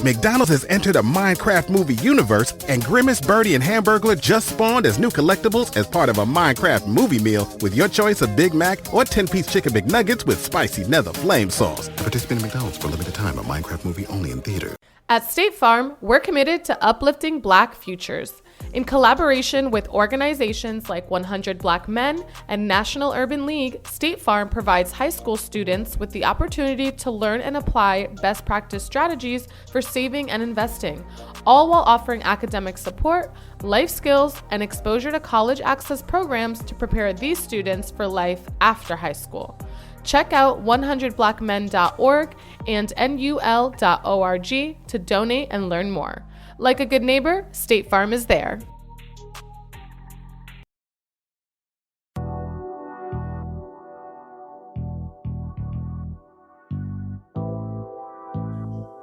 McDonald's has entered a Minecraft movie universe, and Grimace, Birdie, and Hamburglar just spawned as new collectibles as part of a Minecraft movie meal with your choice of Big Mac or 10-piece chicken McNuggets with spicy nether flame sauce. Participate in McDonald's for a limited time. A Minecraft movie only in theater. At State Farm, we're committed to uplifting Black futures. In collaboration with organizations like 100 Black Men and National Urban League, State Farm provides high school students with the opportunity to learn and apply best practice strategies for saving and investing, all while offering academic support, life skills, and exposure to college access programs to prepare these students for life after high school. Check out 100blackmen.org and nul.org to donate and learn more. Like a good neighbor, State Farm is there.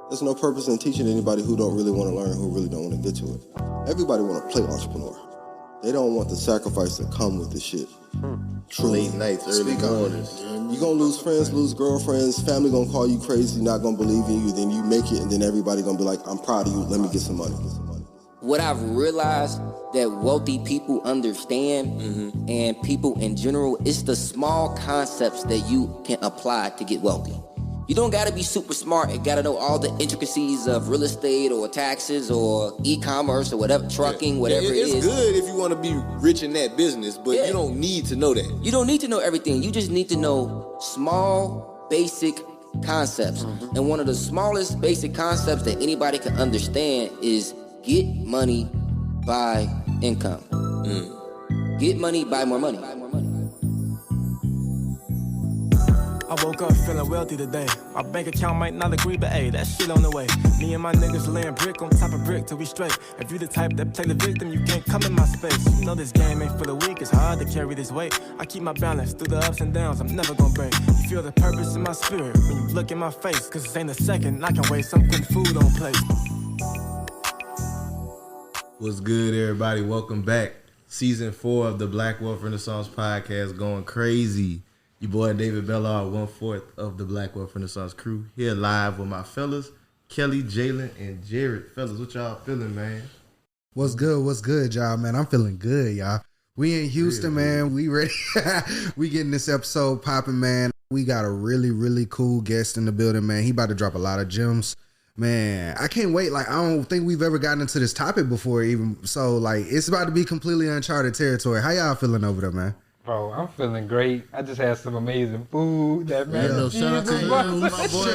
There's no purpose in teaching anybody who don't really want to learn, who really don't want to get to it. Everybody want to play entrepreneur. They don't want the sacrifice that come with this shit. Truly. Late nights, early mornings. You're going to lose friends, lose girlfriends, family going to call you crazy, not going to believe in you, then you make it, and then everybody going to be like, I'm proud of you, let me get some money. What I've realized that wealthy people understand, and people in general, it's the small concepts that you can apply to get wealthy. You don't gotta be super smart and gotta know all the intricacies of real estate or taxes or e-commerce or whatever, trucking, whatever it is. It's good if you wanna be rich in that business, but you don't need to know that. You don't need to know everything. You just need to know small, basic concepts. And one of the smallest basic concepts that anybody can understand is get money, buy income. Get money, buy more money. I woke up feeling wealthy today. My bank account might not agree, but hey, that shit on the way. Me and my niggas laying brick on top of brick till we straight. If you the type that play the victim, you can't come in my space. You know this game ain't for the weak, it's hard to carry this weight. I keep my balance through the ups and downs, I'm never gonna break. You feel the purpose in my spirit when you look in my face. Cause this ain't a second I can waste, I'm putting food on plate. What's good, everybody? Welcome back. Season 4 of the Black Wealth Renaissance Podcast going crazy. Your boy David Bellard, 1/4 of the Black Wealth Renaissance crew, here live with my fellas, Kelly, Jalen, and Jared. Fellas, what y'all feeling, man? What's good, y'all, man? I'm feeling good, y'all. We in Houston, man. We ready. We getting this episode popping, man. We got a really, really cool guest in the building, man. He about to drop a lot of gems. Man, I can't wait. Like, I don't think we've ever gotten into this topic before even. So, like, it's about to be completely uncharted territory. How y'all feeling over there, man? Bro, I'm feeling great. I just had some amazing food. That man, shout out to you, my boy.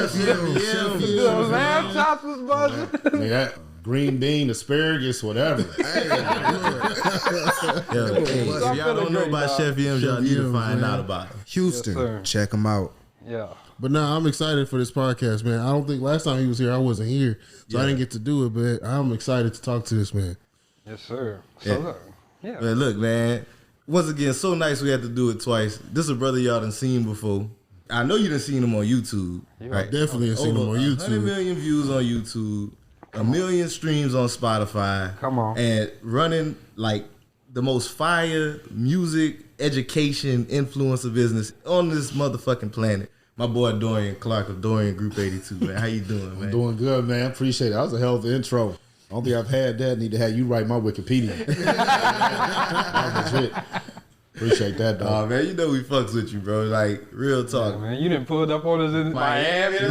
The lamb chops was buzzing. Yeah, green bean, asparagus, whatever. If y'all don't know about Chef Yams, y'all need to find out about him. Houston, check him out. Yeah. But now I'm excited for this podcast, man. I don't think last time he was here, I wasn't here, so I didn't get to do it. But I'm excited to talk to this man. Yes, sir. So look, Man, look, man. Once again, so nice we had to do it twice. This is a brother y'all done seen before. I know you done seen him on YouTube. Right? Definitely have seen him on YouTube. 100 million views on YouTube, 1 million streams on Spotify. Come on. And running like the most fire music, education, influencer business on this motherfucking planet. My boy Dorian Clark of Dorian Group 82, man. How you doing, man? I'm doing good, man. Appreciate it. That was a hell of an intro. I don't think I've had that. Need to have you write my Wikipedia. That was legit. Appreciate that, dog. Oh, man, you know we fucks with you, bro. Like, real talk. yeah, man, you didn't pull it up on us in Miami. They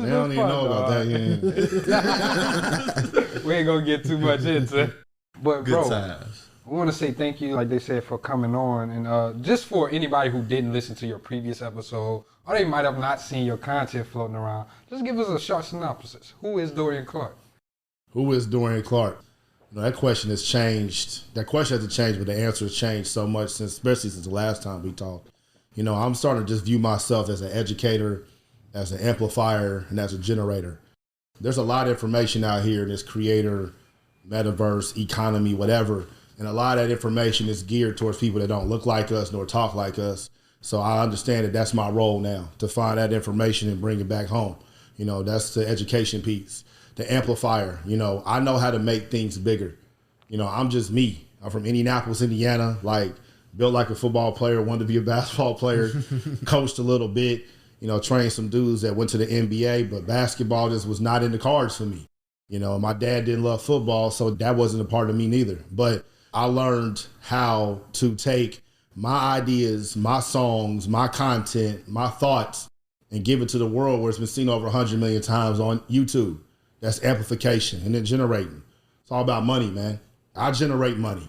don't even know about that yet. We ain't gonna get too much into it. But Good bro, times. I want to say thank you, like they said, for coming on. And just for anybody who didn't listen to your previous episode, or they might have not seen your content floating around, just give us a short synopsis. Who is Dorian Clark? Who is Dorian Clark? You know, that question has changed. That question hasn't changed, but the answer has changed so much, especially since the last time we talked. You know, I'm starting to just view myself as an educator, as an amplifier, and as a generator. There's a lot of information out here in this creator, metaverse, economy, whatever. And a lot of that information is geared towards people that don't look like us nor talk like us. So I understand that that's my role now, to find that information and bring it back home. You know, that's the education piece. The amplifier, you know, I know how to make things bigger. You know, I'm just me. I'm from Indianapolis, Indiana, like built like a football player, wanted to be a basketball player, coached a little bit, trained some dudes that went to the NBA, but basketball just was not in the cards for me. My dad didn't love football, so that wasn't a part of me neither. But I learned how to take my ideas, my songs, my content, my thoughts, and give it to the world where it's been seen over 100 million times on YouTube. That's amplification and then generating. It's all about money, man. I generate money.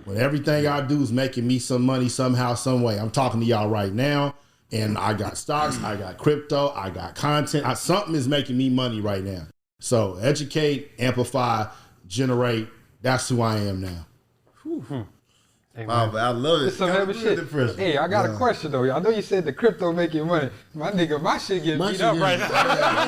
When everything I do is making me some money somehow, some way. I'm talking to y'all right now, and I got stocks, I got crypto, I got content. Something is making me money right now. So educate, amplify, generate. That's who I am now. Hey, wow, I love it. It's some heavy shit. Hey, I got a question though. I know you said the crypto make you money. My nigga, my shit getting beat up right now.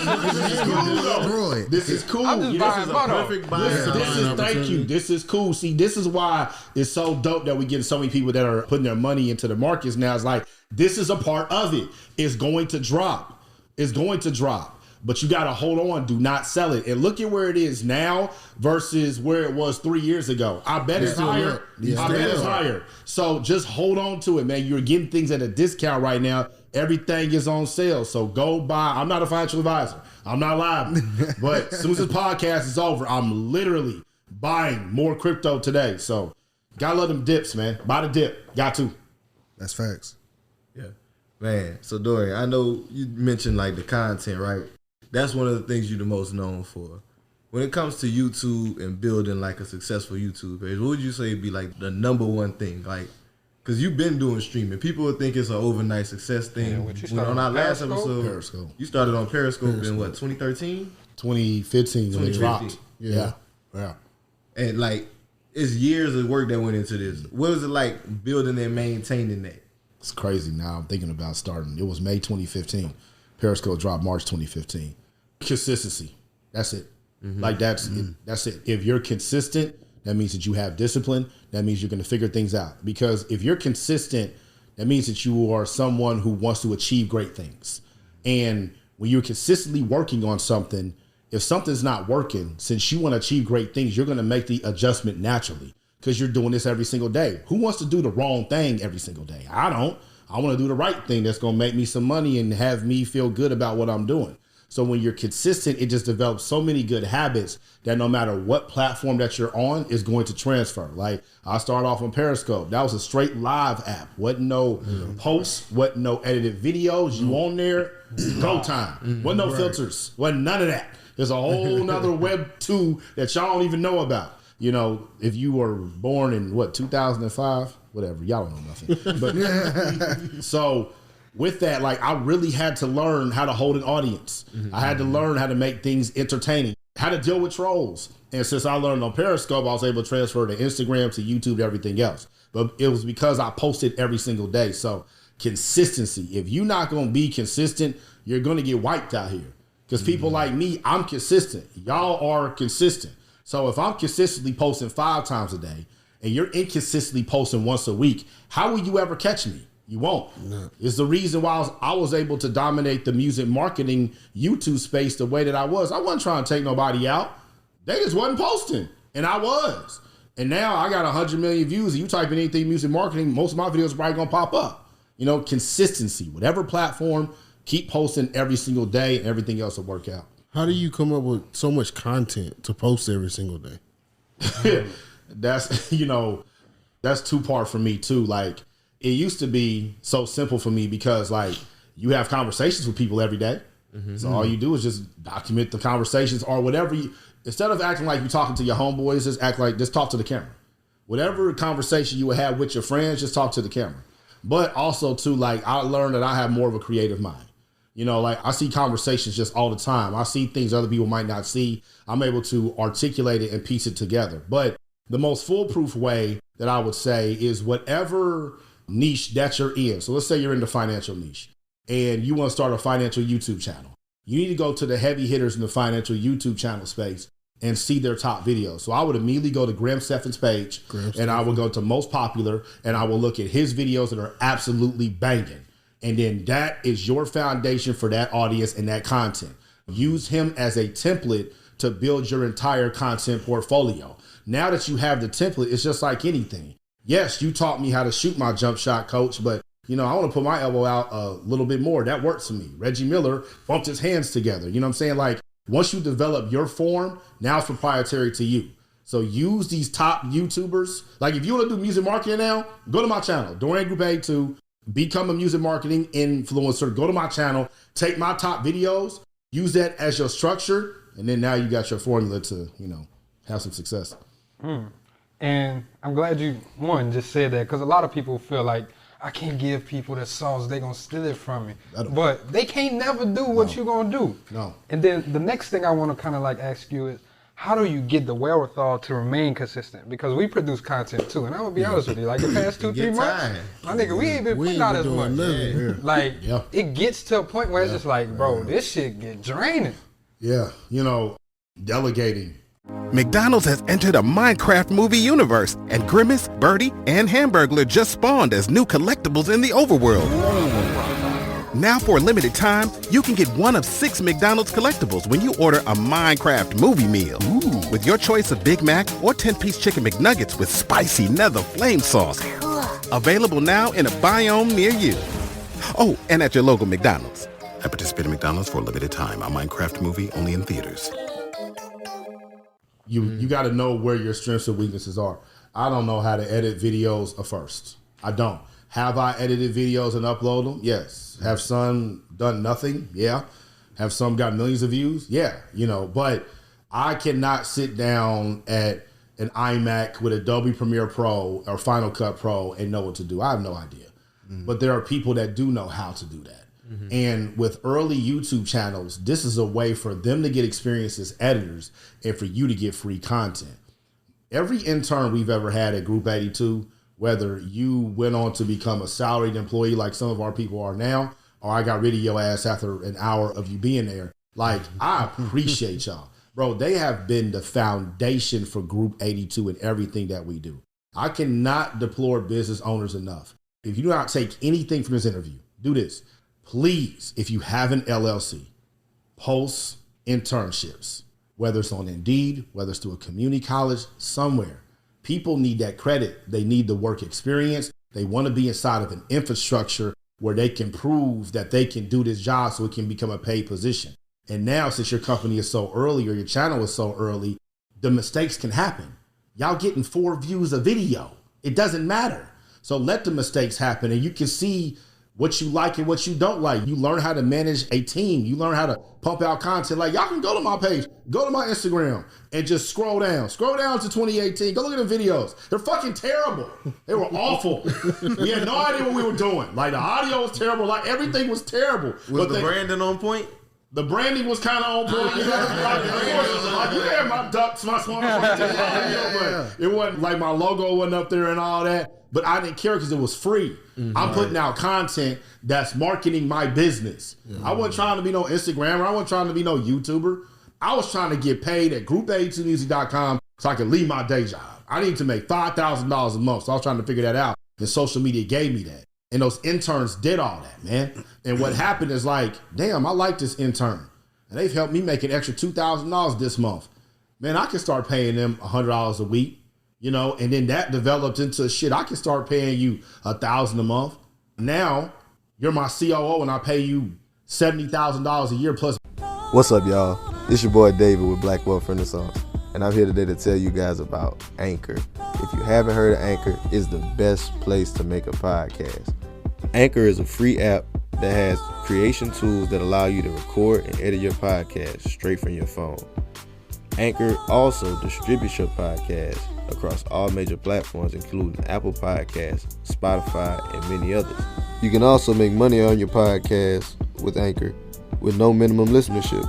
This is cool. I'm just buying Perfect buying. Thank you. This is cool. See, this is why it's so dope that we get so many people that are putting their money into the markets now. It's like, this is a part of it. It's going to drop. It's going to drop. But you got to hold on. Do not sell it. And look at where it is now versus where it was 3 years ago. I bet it's higher. I bet it's higher. So just hold on to it, man. You're getting things at a discount right now. Everything is on sale. So go buy. I'm not a financial advisor. I'm not liable. But as soon as this podcast is over, I'm literally buying more crypto today. So gotta love them dips, man. Buy the dip. Got to. That's facts. Yeah. Man, so Dorian, I know you mentioned like the content, right? That's one of the things you're the most known for. When it comes to YouTube and building like a successful YouTube page, what would you say be like the number one thing? Like, because you've been doing streaming. People would think it's an overnight success thing. When on our last episode, Periscope. You started on Periscope in what, 2013? 2015 when it dropped. Yeah. And like, it's years of work that went into this. What was it like building and maintaining that? It's crazy now. I'm thinking about starting. It was May 2015. Periscope dropped March 2015. Consistency. That's it. Like that's it. That's it. If you're consistent, that means that you have discipline. That means you're going to figure things out. Because if you're consistent, that means that you are someone who wants to achieve great things. And when you're consistently working on something, if something's not working, since you want to achieve great things, you're going to make the adjustment naturally because you're doing this every single day. Who wants to do the wrong thing every single day? I don't. I want to do the right thing that's going to make me some money and have me feel good about what I'm doing. So when you're consistent, it just develops so many good habits that no matter what platform that you're on is going to transfer. Like I started off on Periscope. That was a straight live app. Wasn't no posts, wasn't no edited videos. You on there, go time. Wasn't no filters. Wasn't none of that. There's a whole nother Web 2 that y'all don't even know about. If you were born in 2005, whatever, y'all don't know nothing. But so with that, like I really had to learn how to hold an audience. I had to learn how to make things entertaining, how to deal with trolls. And since I learned on Periscope, I was able to transfer to Instagram, to YouTube, to everything else. But it was because I posted every single day. So consistency. If you're not going to be consistent, you're going to get wiped out here. Because people like me, I'm consistent. Y'all are consistent. So if I'm consistently posting 5 times a day and you're inconsistently posting once a week, how will you ever catch me? You won't. No. It's the reason why I was able to dominate the music marketing YouTube space the way that I was. I wasn't trying to take nobody out. They just wasn't posting. And I was. And now I got 100 million views. And you type in anything music marketing, most of my videos are probably going to pop up. Consistency. Whatever platform, keep posting every single day and everything else will work out. How do you come up with so much content to post every single day? That's, that's 2-part for me too. Like it used to be so simple for me because like you have conversations with people every day. So all you do is just document the conversations or whatever instead of acting like you're talking to your homeboys, just talk to the camera. Whatever conversation you would have with your friends, just talk to the camera. But also too, like I learned that I have more of a creative mind. Like I see conversations just all the time. I see things other people might not see. I'm able to articulate it and piece it together. But the most foolproof way that I would say is whatever niche that you're in. So let's say you're in the financial niche and you want to start a financial YouTube channel. You need to go to the heavy hitters in the financial YouTube channel space and see their top videos. So I would immediately go to Graham Stephan's page and I would go to most popular and I will look at his videos that are absolutely banging. And then that is your foundation for that audience and that content. Use him as a template to build your entire content portfolio. Now that you have the template, it's just like anything. Yes, you taught me how to shoot my jump shot, coach, but You know, I want to put my elbow out a little bit more. That works for me. Reggie Miller bumped his hands together. You know what I'm saying? Like, once you develop your form, now it's proprietary to you. So use these top YouTubers. Like, if you want to do music marketing now, go to my channel, Dorian Group A2, become a music marketing influencer. Go to my channel, take my top videos, use that as your structure, and then now you got your formula to, you know, have some success. And I'm glad you, just said that, because a lot of people feel like, I can't give people the sauce, they gonna steal it from me. But they can't never do what you gonna do. No. And then the next thing I wanna kind of like ask you is, how do you get the wherewithal to remain consistent? Because we produce content too, and I'm gonna be honest with you, like the past 2-3 months, my nigga, we ain't been putting out as much. Like, it gets to a point where it's just like, bro, this shit get draining. Yeah, you know, delegating. McDonald's has entered a Minecraft movie universe, and Grimace, Birdie, and Hamburglar just spawned as new collectibles in the overworld. Now for a limited time, you can get one of 6 McDonald's collectibles when you order a Minecraft movie meal. With your choice of Big Mac or 10-piece chicken McNuggets with spicy nether flame sauce. Available now in a biome near you. Oh, and at your local McDonald's. I participate in McDonald's for a limited time. A Minecraft movie only in theaters. You got to know where your strengths and weaknesses are. I don't know how to edit videos first. I don't. Have I edited videos and upload them? Yes. Have some done nothing? Yeah. Have some got millions of views? Yeah. You know, but I cannot sit down at an iMac with Adobe Premiere Pro or Final Cut Pro and know what to do. I have no idea. But there are people that do know how to do that. And with early YouTube channels, this is a way for them to get experience as editors and for you to get free content. Every intern we've ever had at Group 82, whether you went on to become a salaried employee like some of our people are now, or I got rid of your ass after an hour of you being there, like, I appreciate y'all. Bro, they have been the foundation for Group 82 and everything that we do. I cannot deplore business owners enough. If you do not take anything from this interview, do this. Please, if you have an LLC, post internships, whether it's on Indeed, whether it's through a community college, somewhere. People need that credit. They need the work experience. They want to be inside of an infrastructure where they can prove that they can do this job so it can become a paid position. And now, since your company is so early or your channel is so early, the mistakes can happen. Y'all getting 4 views a video. It doesn't matter. So let the mistakes happen, and you can see what you like and what you don't like. You learn how to manage a team. You learn how to pump out content. Like, y'all can go to my page, go to my Instagram, and just scroll down. Scroll down to 2018. Go look at the videos. They're fucking terrible. They were awful. We had no idea what we were doing. Like, the audio was terrible. Like, everything was terrible. Was the branding on point? The branding was kind of on point. Yeah, my ducks, my small but it wasn't like my logo wasn't up there and all that. But I didn't care because it was free. I'm putting out content that's marketing my business. I wasn't trying to be no Instagrammer. I wasn't trying to be no YouTuber. I was trying to get paid at group82music.com so I could leave my day job. I needed to make $5,000 a month. So I was trying to figure that out. And social media gave me that. And those interns did all that, man. And what happened is like, damn, I like this intern. And they've helped me make an extra $2,000 this month. Man, I can start paying them $100 a week, you know, and then that developed into shit. I can start paying you $1,000 a month. Now you're my COO and I pay you $70,000 a year plus. What's up, y'all? It's your boy David with Black Wealth Renaissance, and I'm here today to tell you guys about Anchor. If you haven't heard of Anchor, it's the best place to make a podcast. Anchor is a free app that has creation tools that allow you to record and edit your podcast straight from your phone. Anchor also distributes your podcast across all major platforms, including Apple Podcasts, Spotify, and many others. You can also make money on your podcast with Anchor with no minimum listenership.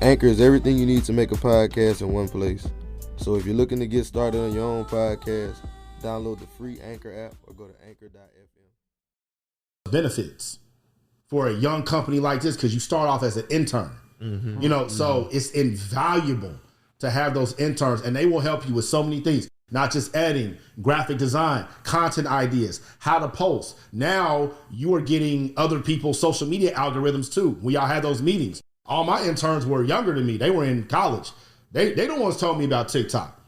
Anchor is everything you need to make a podcast in one place. So if you're looking to get started on your own podcast, download the free Anchor app or go to anchor.fm. Benefits for a young company like this because you start off as an intern. You know, so it's invaluable to have those interns, and they will help you with so many things, not just editing, graphic design, content ideas, how to post. Now you are getting other people's social media algorithms too. When y'all had those meetings, all my interns were younger than me. They were in college. They the ones who told me about TikTok.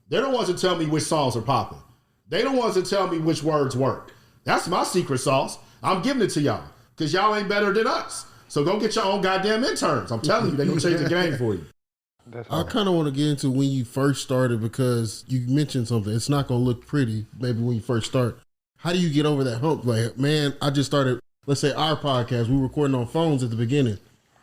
They're the ones that tell me which songs are popping. They the ones that tell me which words work. That's my secret sauce. I'm giving it to y'all because y'all ain't better than us. So go get your own goddamn interns. I'm telling you, they're going to change the game for you. I kind of want to get into when you first started because you mentioned something. It's not going to look pretty maybe when you first start. How do you get over that hump? Like, man, I just started, let's say our podcast, we were recording on phones at the beginning.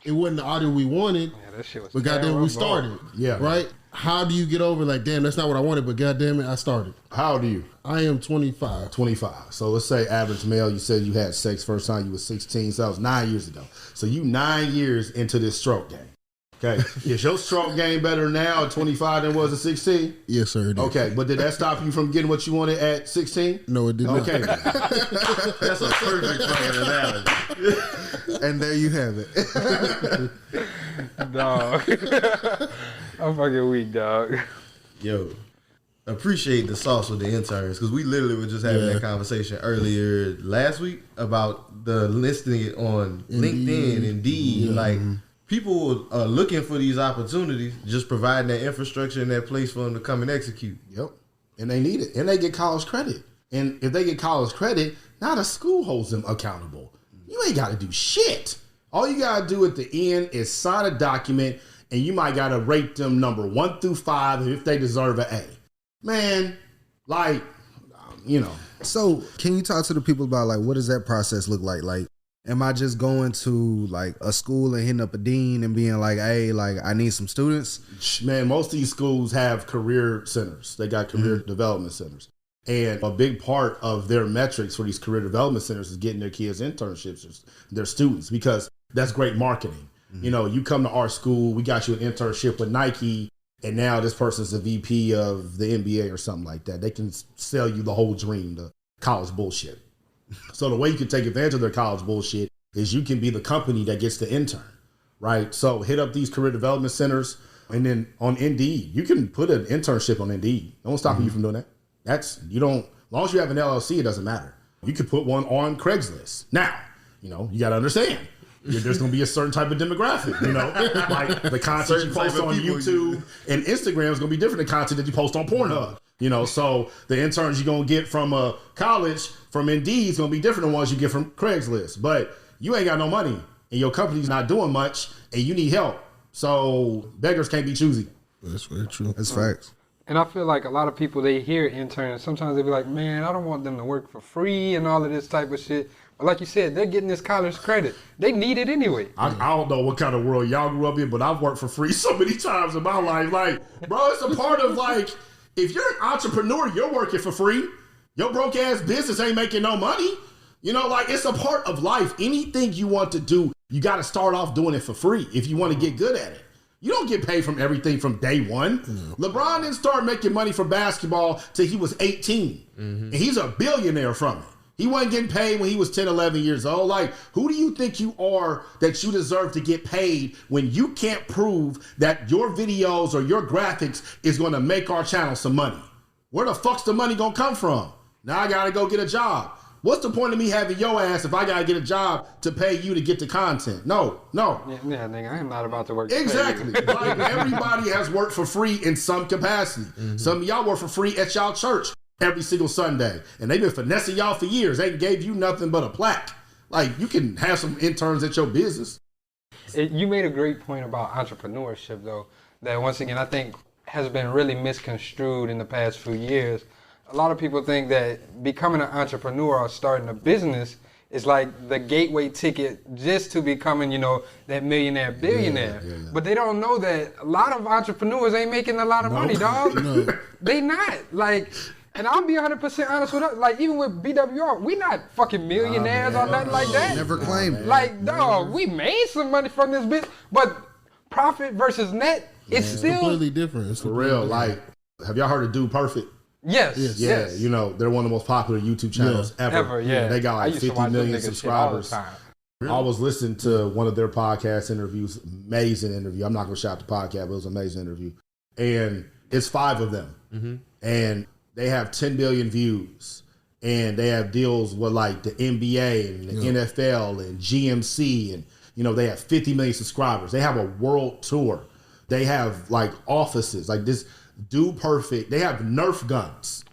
It wasn't the audio we wanted, That shit was but goddamn, we started. Yeah. Right? How do you get over like, damn, that's not what I wanted, but goddamn it, I started. How old are you? I am 25. 25. So let's say average male, you said you had sex first time you was 16, so that was 9 years ago. So you 9 years into this stroke game. Okay. Is your stroke game better now at 25 than it was at 16? Yes, sir. It is. Okay, but did that stop you from getting what you wanted at 16? No, it did not. Okay. That's a perfect fucking analogy. And there you have it. Dog. I'm fucking weak, dog. Yo, appreciate the sauce with the interns because we literally were just having that conversation earlier last week about the listing it on LinkedIn, Indeed. Yeah. Like, people are looking for these opportunities, just providing that infrastructure and that place for them to come and execute. Yep. And they need it. And they get college credit. And if they get college credit, now the school holds them accountable. You ain't got to do shit. All you got to do at the end is sign a document, and you might got to rate them number 1 through 5 if they deserve an A. Man, like, you know. So can you talk to the people about like what does that process look like? Like, am I just going to like a school and hitting up a dean and being like, hey, like I need some students? Man, most of these schools have career centers. They got career development centers. And a big part of their metrics for these career development centers is getting their kids internships, their students, because that's great marketing. You know, you come to our school, we got you an internship with Nike, and now this person's the VP of the NBA or something like that. They can sell you the whole dream, the college bullshit. So the way you can take advantage of their college bullshit is you can be the company that gets the intern, right? So hit up these career development centers, and then on Indeed, you can put an internship on Indeed. No one's stopping you from doing that. As long as you have an LLC, it doesn't matter. You could put one on Craigslist. Now, you know, you got to understand, there's going to be a certain type of demographic, you know, like the content you post on YouTube and Instagram is going to be different than content that you post on Pornhub. You know, so the interns you're going to get from a college, from Indeed, is going to be different than ones you get from Craigslist. But you ain't got no money, and your company's not doing much, and you need help. So beggars can't be choosy. That's very true. That's facts. And I feel like a lot of people, they hear interns, sometimes they be like, man, I don't want them to work for free and all of this type of shit. But like you said, they're getting this college credit. They need it anyway. I don't know what kind of world y'all grew up in, but I've worked for free so many times in my life. Like, bro, it's a part of like, if you're an entrepreneur, you're working for free. Your broke ass business ain't making no money. You know, like it's a part of life. Anything you want to do, you got to start off doing it for free if you want to get good at it. You don't get paid from everything from day one. LeBron didn't start making money from basketball till he was 18. And he's a billionaire from it. He wasn't getting paid when he was 10, 11 years old. Like, who do you think you are that you deserve to get paid when you can't prove that your videos or your graphics is going to make our channel some money? Where the fuck's the money going to come from? Now I got to go get a job. What's the point of me having your ass if I got to get a job to pay you to get the content? No. Yeah, nigga, I am not about to work to pay you. Exactly. Like, everybody has worked for free in some capacity. Some of y'all work for free at y'all church every single Sunday. And they've been finessing y'all for years. They gave you nothing but a plaque. Like, you can have some interns at your business. You made a great point about entrepreneurship, though, that once again, I think has been really misconstrued in the past few years. A lot of people think that becoming an entrepreneur or starting a business is like the gateway ticket just to becoming, you know, that millionaire, billionaire. Yeah. But they don't know that a lot of entrepreneurs ain't making a lot of money, dog. They not. Like, and I'll be 100% honest with us. Like, even with BWR, we not fucking millionaires or nothing like that. Never claimed it. Like, dog, we made some money from this bitch, but profit versus net, it's still completely different. It's for real. Like, have y'all heard of Dude Perfect? Yes. Yeah, you know, they're one of the most popular YouTube channels ever. Yeah. They got like 50 million subscribers. I was listening to one of their podcast interviews, amazing interview. I'm not going to shout the podcast, but it was an amazing interview. And it's 5 of them. And they have 10 billion views. And they have deals with like the NBA and the NFL and GMC. And, you know, they have 50 million subscribers. They have a world tour. They have like offices like this. Dude Perfect. They have Nerf guns.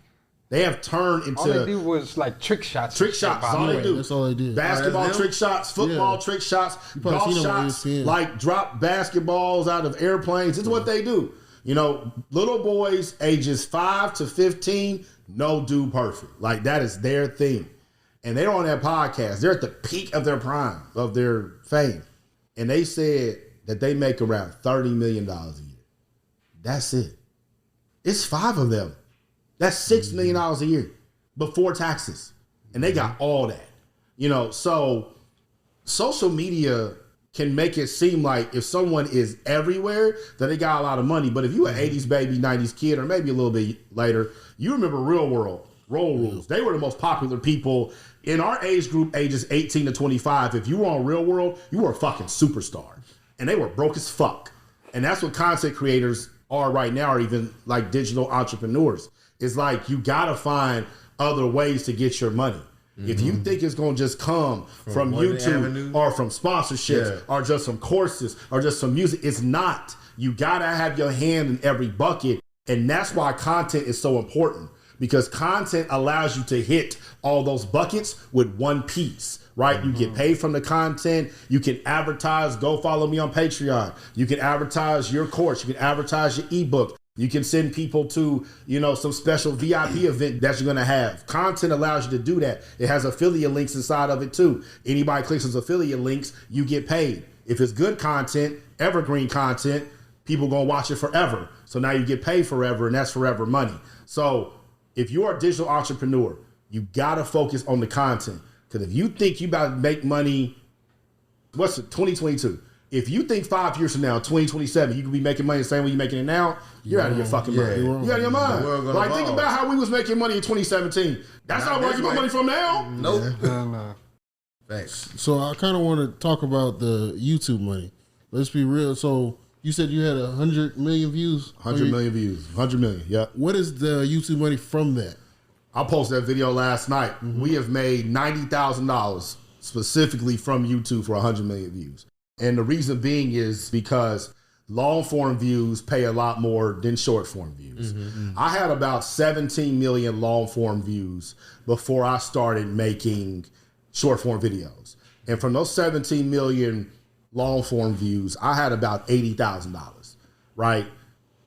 They have turned into... All they do was like trick shots. Trick shots, that's all they do. That's all they did. Basketball trick shots, football trick shots, golf shots, like drop basketballs out of airplanes. This is what they do. You know, little boys ages 5 to 15, no dude perfect. Like, that is their thing. And they're on that podcast. They're at the peak of their prime, of their fame. And they said that they make around $30 million a year. That's it. It's 5 of them. That's $6 million a year before taxes. And they got all that. You know, so social media can make it seem like if someone is everywhere, that they got a lot of money. But if you an 80s baby, 90s kid, or maybe a little bit later, you remember Real World, Roll Rules. They were the most popular people in our age group, ages 18 to 25. If you were on Real World, you were a fucking superstar. And they were broke as fuck. And that's what content creators are right now, or even like digital entrepreneurs. It's like you gotta find other ways to get your money. If you think it's gonna just come from YouTube or from sponsorships or just some courses or just some music, it's not. You gotta have your hand in every bucket. And that's why content is so important, because content allows you to hit all those buckets with one piece, right? You get paid from the content. You can advertise. Go follow me on Patreon. You can advertise your course. You can advertise your ebook. You can send people to, you know, some special VIP event that you're going to have. Content allows you to do that. It has affiliate links inside of it too. Anybody clicks those affiliate links, you get paid. If it's good content, evergreen content, people going to watch it forever. So now you get paid forever, and that's forever money. So if you're a digital entrepreneur, you got to focus on the content. Because if you think you about to make money, what's it, 2022? If you think 5 years from now, 2027, you can be making money the same way you're making it now, you're out of your fucking mind. You're out of your mind. Like, think about how we was making money in 2017. That's not where you get money from now. Nope. No. Thanks. So I kind of want to talk about the YouTube money. Let's be real. So you said you had 100 million views? 100 million views. 100 million, yep. What is the YouTube money from that? I posted that video last night. We have made $90,000 specifically from YouTube for 100 million views. And the reason being is because long form views pay a lot more than short form views. I had about 17 million long form views before I started making short form videos. And from those 17 million long form views, I had about $80,000, right?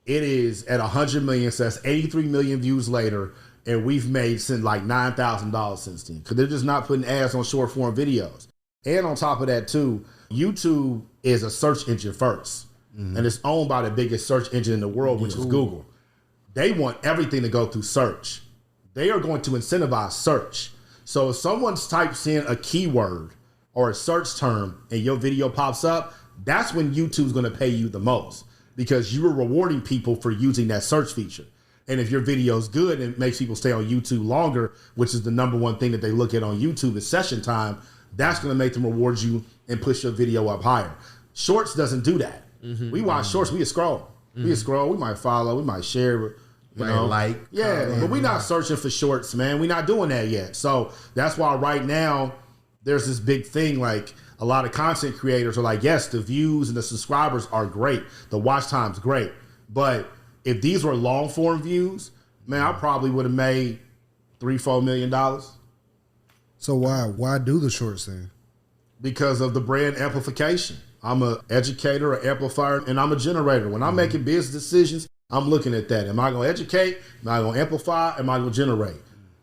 It is at 100 million, so that's 83 million views later. And we've made like $9,000 since then, because they're just not putting ads on short form videos. And on top of that too, YouTube is a search engine first, and it's owned by the biggest search engine in the world, which is Google. They want everything to go through search. They are going to incentivize search. So if someone types in a keyword or a search term and your video pops up, that's when YouTube's going to pay you the most, because you are rewarding people for using that search feature. And if your video is good and it makes people stay on YouTube longer, which is the number one thing that they look at on YouTube is session time, that's going to make them reward you and push your video up higher. Shorts doesn't do that. We watch shorts, we scroll. We scroll, we might follow, we might share, you know. Like. Yeah, but we're not searching for shorts, man. We're not doing that yet. So that's why right now there's this big thing, like a lot of content creators are like, yes, the views and the subscribers are great. The watch time's great. But if these were long form views, man, I probably would have made $3-4 million. So why do the shorts then? Because of the brand amplification. I'm an educator, an amplifier, and I'm a generator. When I'm making business decisions, I'm looking at that. Am I going to educate? Am I going to amplify? Am I going to generate?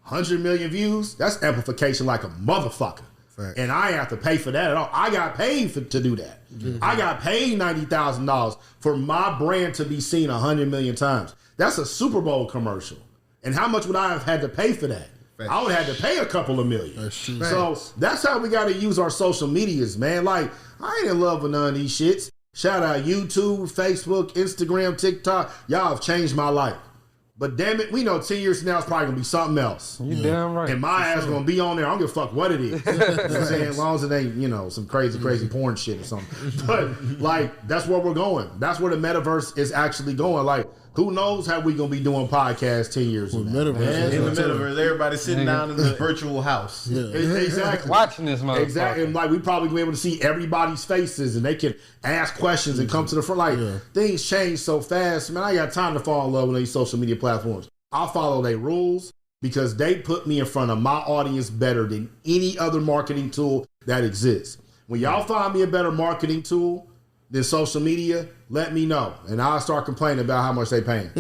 100 million views, that's amplification like a motherfucker. Fact. And I have to pay for that at all. I got paid to do that. I got paid $90,000 for my brand to be seen 100 million times. That's a Super Bowl commercial. And how much would I have had to pay for that? I would have had to pay a couple of million. So that's how we got to use our social medias, man. Like, I ain't in love with none of these shits. Shout out YouTube, Facebook, Instagram, TikTok. Y'all have changed my life. But damn it, we know 10 years from now it's probably going to be something else. You damn right. And my ass going to be on there. I don't give a fuck what it is. You know what I'm saying? As long as it ain't, you know, some crazy porn shit or something. But, like, that's where we're going. That's where the metaverse is actually going. Like, who knows how we going to be doing podcasts 10 years from now. In the metaverse, everybody sitting down in the virtual house. Exactly. Watching this motherfucker. Exactly. And, like, we probably be able to see everybody's faces and they can ask questions and come to the front. Like, things change so fast. Man, I got time to fall in love with these social media platforms. I'll follow their rules. because they put me in front of my audience better than any other marketing tool that exists. When y'all find me a better marketing tool than social media, let me know, and I'll start complaining about how much they paying.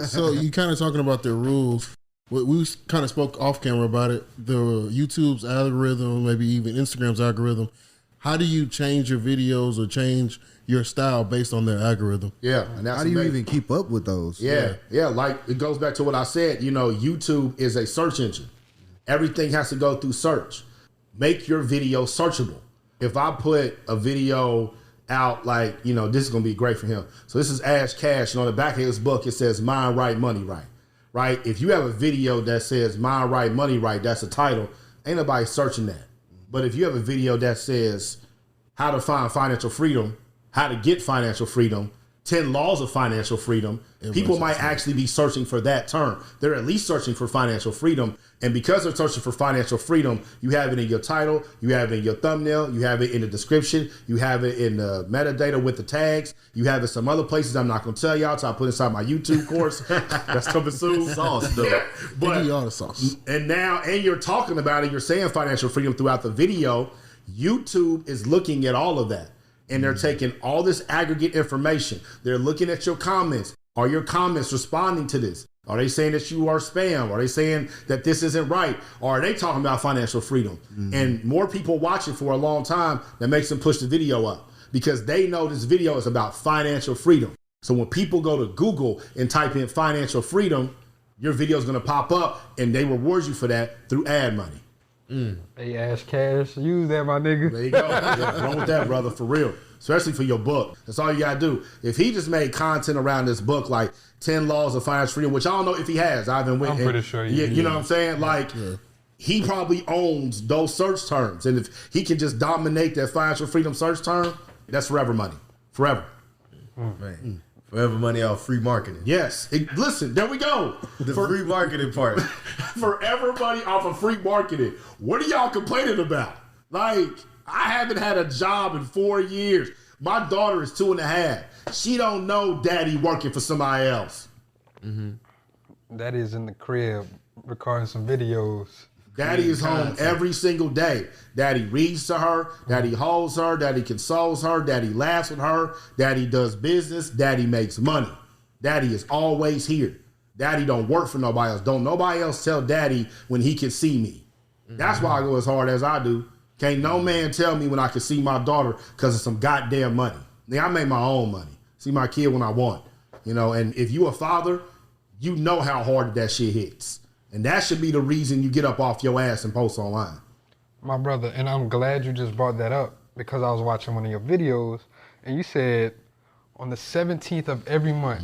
So you kind of talking about their rules. We kind of spoke off camera about it. The YouTube's algorithm, maybe even Instagram's algorithm. How do you change your videos or change your style based on their algorithm? Yeah, and that's how do you even keep up with those? Yeah. Like it goes back to what I said. You know, YouTube is a search engine. Everything has to go through search. Make your video searchable. If I put a video out like, you know, this is going to be great for him. So this is Ash Cash, and on the back of his book, it says Mind Right, Money Right, right? If you have a video that says Mind Right, Money Right, that's the title, ain't nobody searching that. But if you have a video that says how to find financial freedom, how to get financial freedom, 10 laws of financial freedom, people might actually be searching for that term. They're at least searching for financial freedom. And because they're searching for financial freedom, you have it in your title, you have it in your thumbnail, you have it in the description, you have it in the metadata with the tags, you have it some other places I'm not going to tell y'all until I put inside my YouTube course. That's coming soon. Sauce, though. But, all the sauce. And you're talking about it, you're saying financial freedom throughout the video. YouTube is looking at all of that. And they're taking all this aggregate information. They're looking at your comments. Are your comments responding to this? Are they saying that you are spam? Are they saying that this isn't right? Or are they talking about financial freedom? And more people watch it for a long time, that makes them push the video up because they know this video is about financial freedom. So when people go to Google and type in financial freedom, your video is going to pop up and they reward you for that through ad money. Hey, Ash Cash, use that, my nigga. There you go. Yeah, wrong with that, brother, for real. Especially for your book. That's all you got to do. If he just made content around this book, like 10 Laws of Financial Freedom, which I don't know if he has. I'm pretty sure he You know what I'm saying? Like, he probably owns those search terms. And if he can just dominate that financial freedom search term, that's forever money. Forever. Man. Forever money off free marketing. Yes. Listen, there we go. The free marketing part. Forever money off of free marketing. What are y'all complaining about? Like, I haven't had a job in 4 years. My daughter is 2.5. She don't know daddy working for somebody else. Daddy's in the crib recording some videos. Daddy is home every single day. Daddy reads to her. Daddy holds her. Daddy consoles her. Daddy laughs with her. Daddy does business. Daddy makes money. Daddy is always here. Daddy don't work for nobody else. Don't nobody else tell daddy when he can see me. That's why I go as hard as I do. Can't no man tell me when I can see my daughter because of some goddamn money. I make my own money. See my kid when I want. You know, and if you a father, you know how hard that shit hits. And that should be the reason you get up off your ass and post online. My brother, and I'm glad you just brought that up because I was watching one of your videos and you said on the 17th of every month,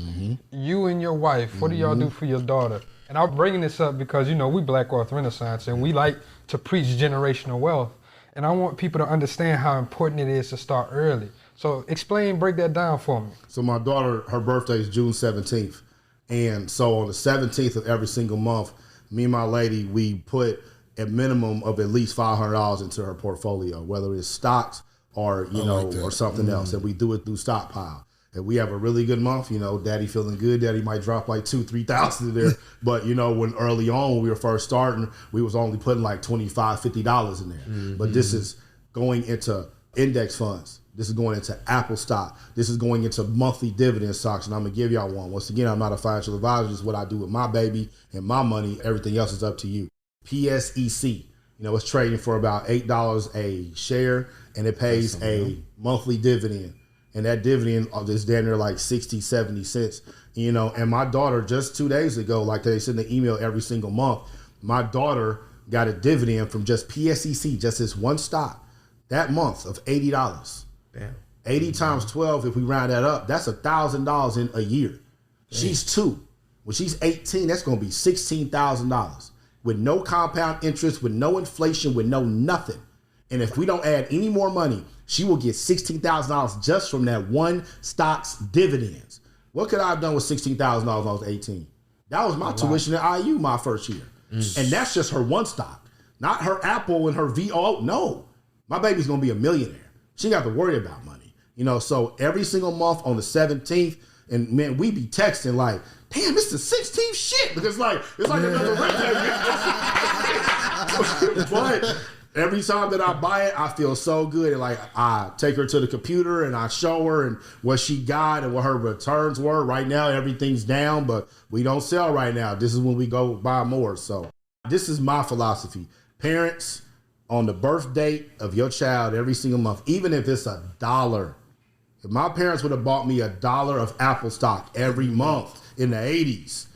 you and your wife, what do y'all do for your daughter? And I'm bringing this up because, you know, we Black Wealth Renaissance and we like to preach generational wealth. And I want people to understand how important it is to start early. So break that down for me. So my daughter, her birthday is June 17th. And so on the 17th of every single month, me and my lady, we put a minimum of at least $500 into her portfolio, whether it's stocks or, or something else. And we do it through Stockpile. If we have a really good month, daddy feeling good, daddy might drop like $2,000-$3,000 in there. But, when early on, when we were first starting, we was only putting like $25-$50 in there. But this is going into index funds. This is going into Apple stock. This is going into monthly dividend stocks, and I'm going to give y'all one. Once again, I'm not a financial advisor. This is what I do with my baby and my money. Everything else is up to you. PSEC, it's trading for about $8 a share, and it pays a monthly dividend. And that dividend is down there like 60, 70 cents. And my daughter just 2 days ago, like they send an email every single month, my daughter got a dividend from just PSEC, just this one stock, that month of $80. Damn. 80 times 12, if we round that up, that's $1,000 in a year. Damn. She's 2. When she's 18, that's going to be $16,000 with no compound interest, with no inflation, with no nothing. And if we don't add any more money, she will get $16,000 just from that one stock's dividends. What could I have done with $16,000 when I was 18? That was my tuition at IU my first year. And that's just her one stock, not her Apple and her VO. No, my baby's going to be a millionaire. She ain't got to worry about money. So every single month on the 17th, And man, we be texting like, damn, it's the 16th shit. Because like, it's like another record. But every time that I buy it, I feel so good. And like, I take her to the computer and I show her and what she got and what her returns were. Right now, everything's down, but we don't sell right now. This is when we go buy more. So this is my philosophy. Parents, on the birth date of your child every single month, even if it's $1, if my parents would have bought me $1 of Apple stock every month in the 80s,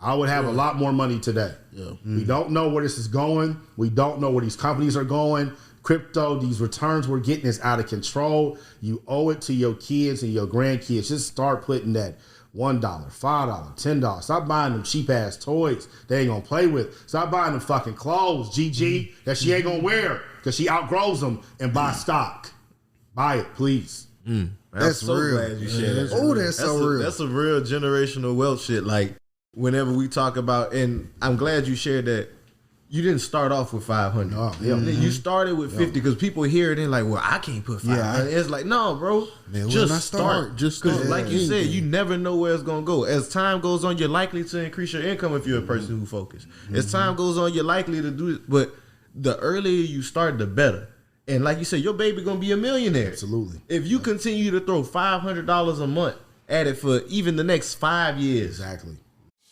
I would have a lot more money today. Yeah. We don't know where this is going. We don't know where these companies are going. Crypto, these returns we're getting is out of control. You owe it to your kids and your grandkids. Just start putting that $1, $5, $10. Stop buying them cheap ass toys they ain't gonna play with. Stop buying them fucking clothes, GG, that she ain't gonna wear because she outgrows them, and buy stock. Buy it, please. That's so real. glad you shared that. Oh, that's so real. That's a real generational wealth shit. Like, whenever we talk about, and I'm glad you shared that, you didn't start off with 500. Oh, yeah. You started with 50 because people hear it and like, well, I can't put 500. Yeah. It's like, no, bro, just start. Just because, like you said, you never know where it's gonna go. As time goes on, you're likely to increase your income if you're a person who focuses. As time goes on, you're likely to do it. But the earlier you start, the better. And like you said, your baby gonna be a millionaire. Absolutely. If you continue to throw $500 a month at it for even the next 5 years. Exactly.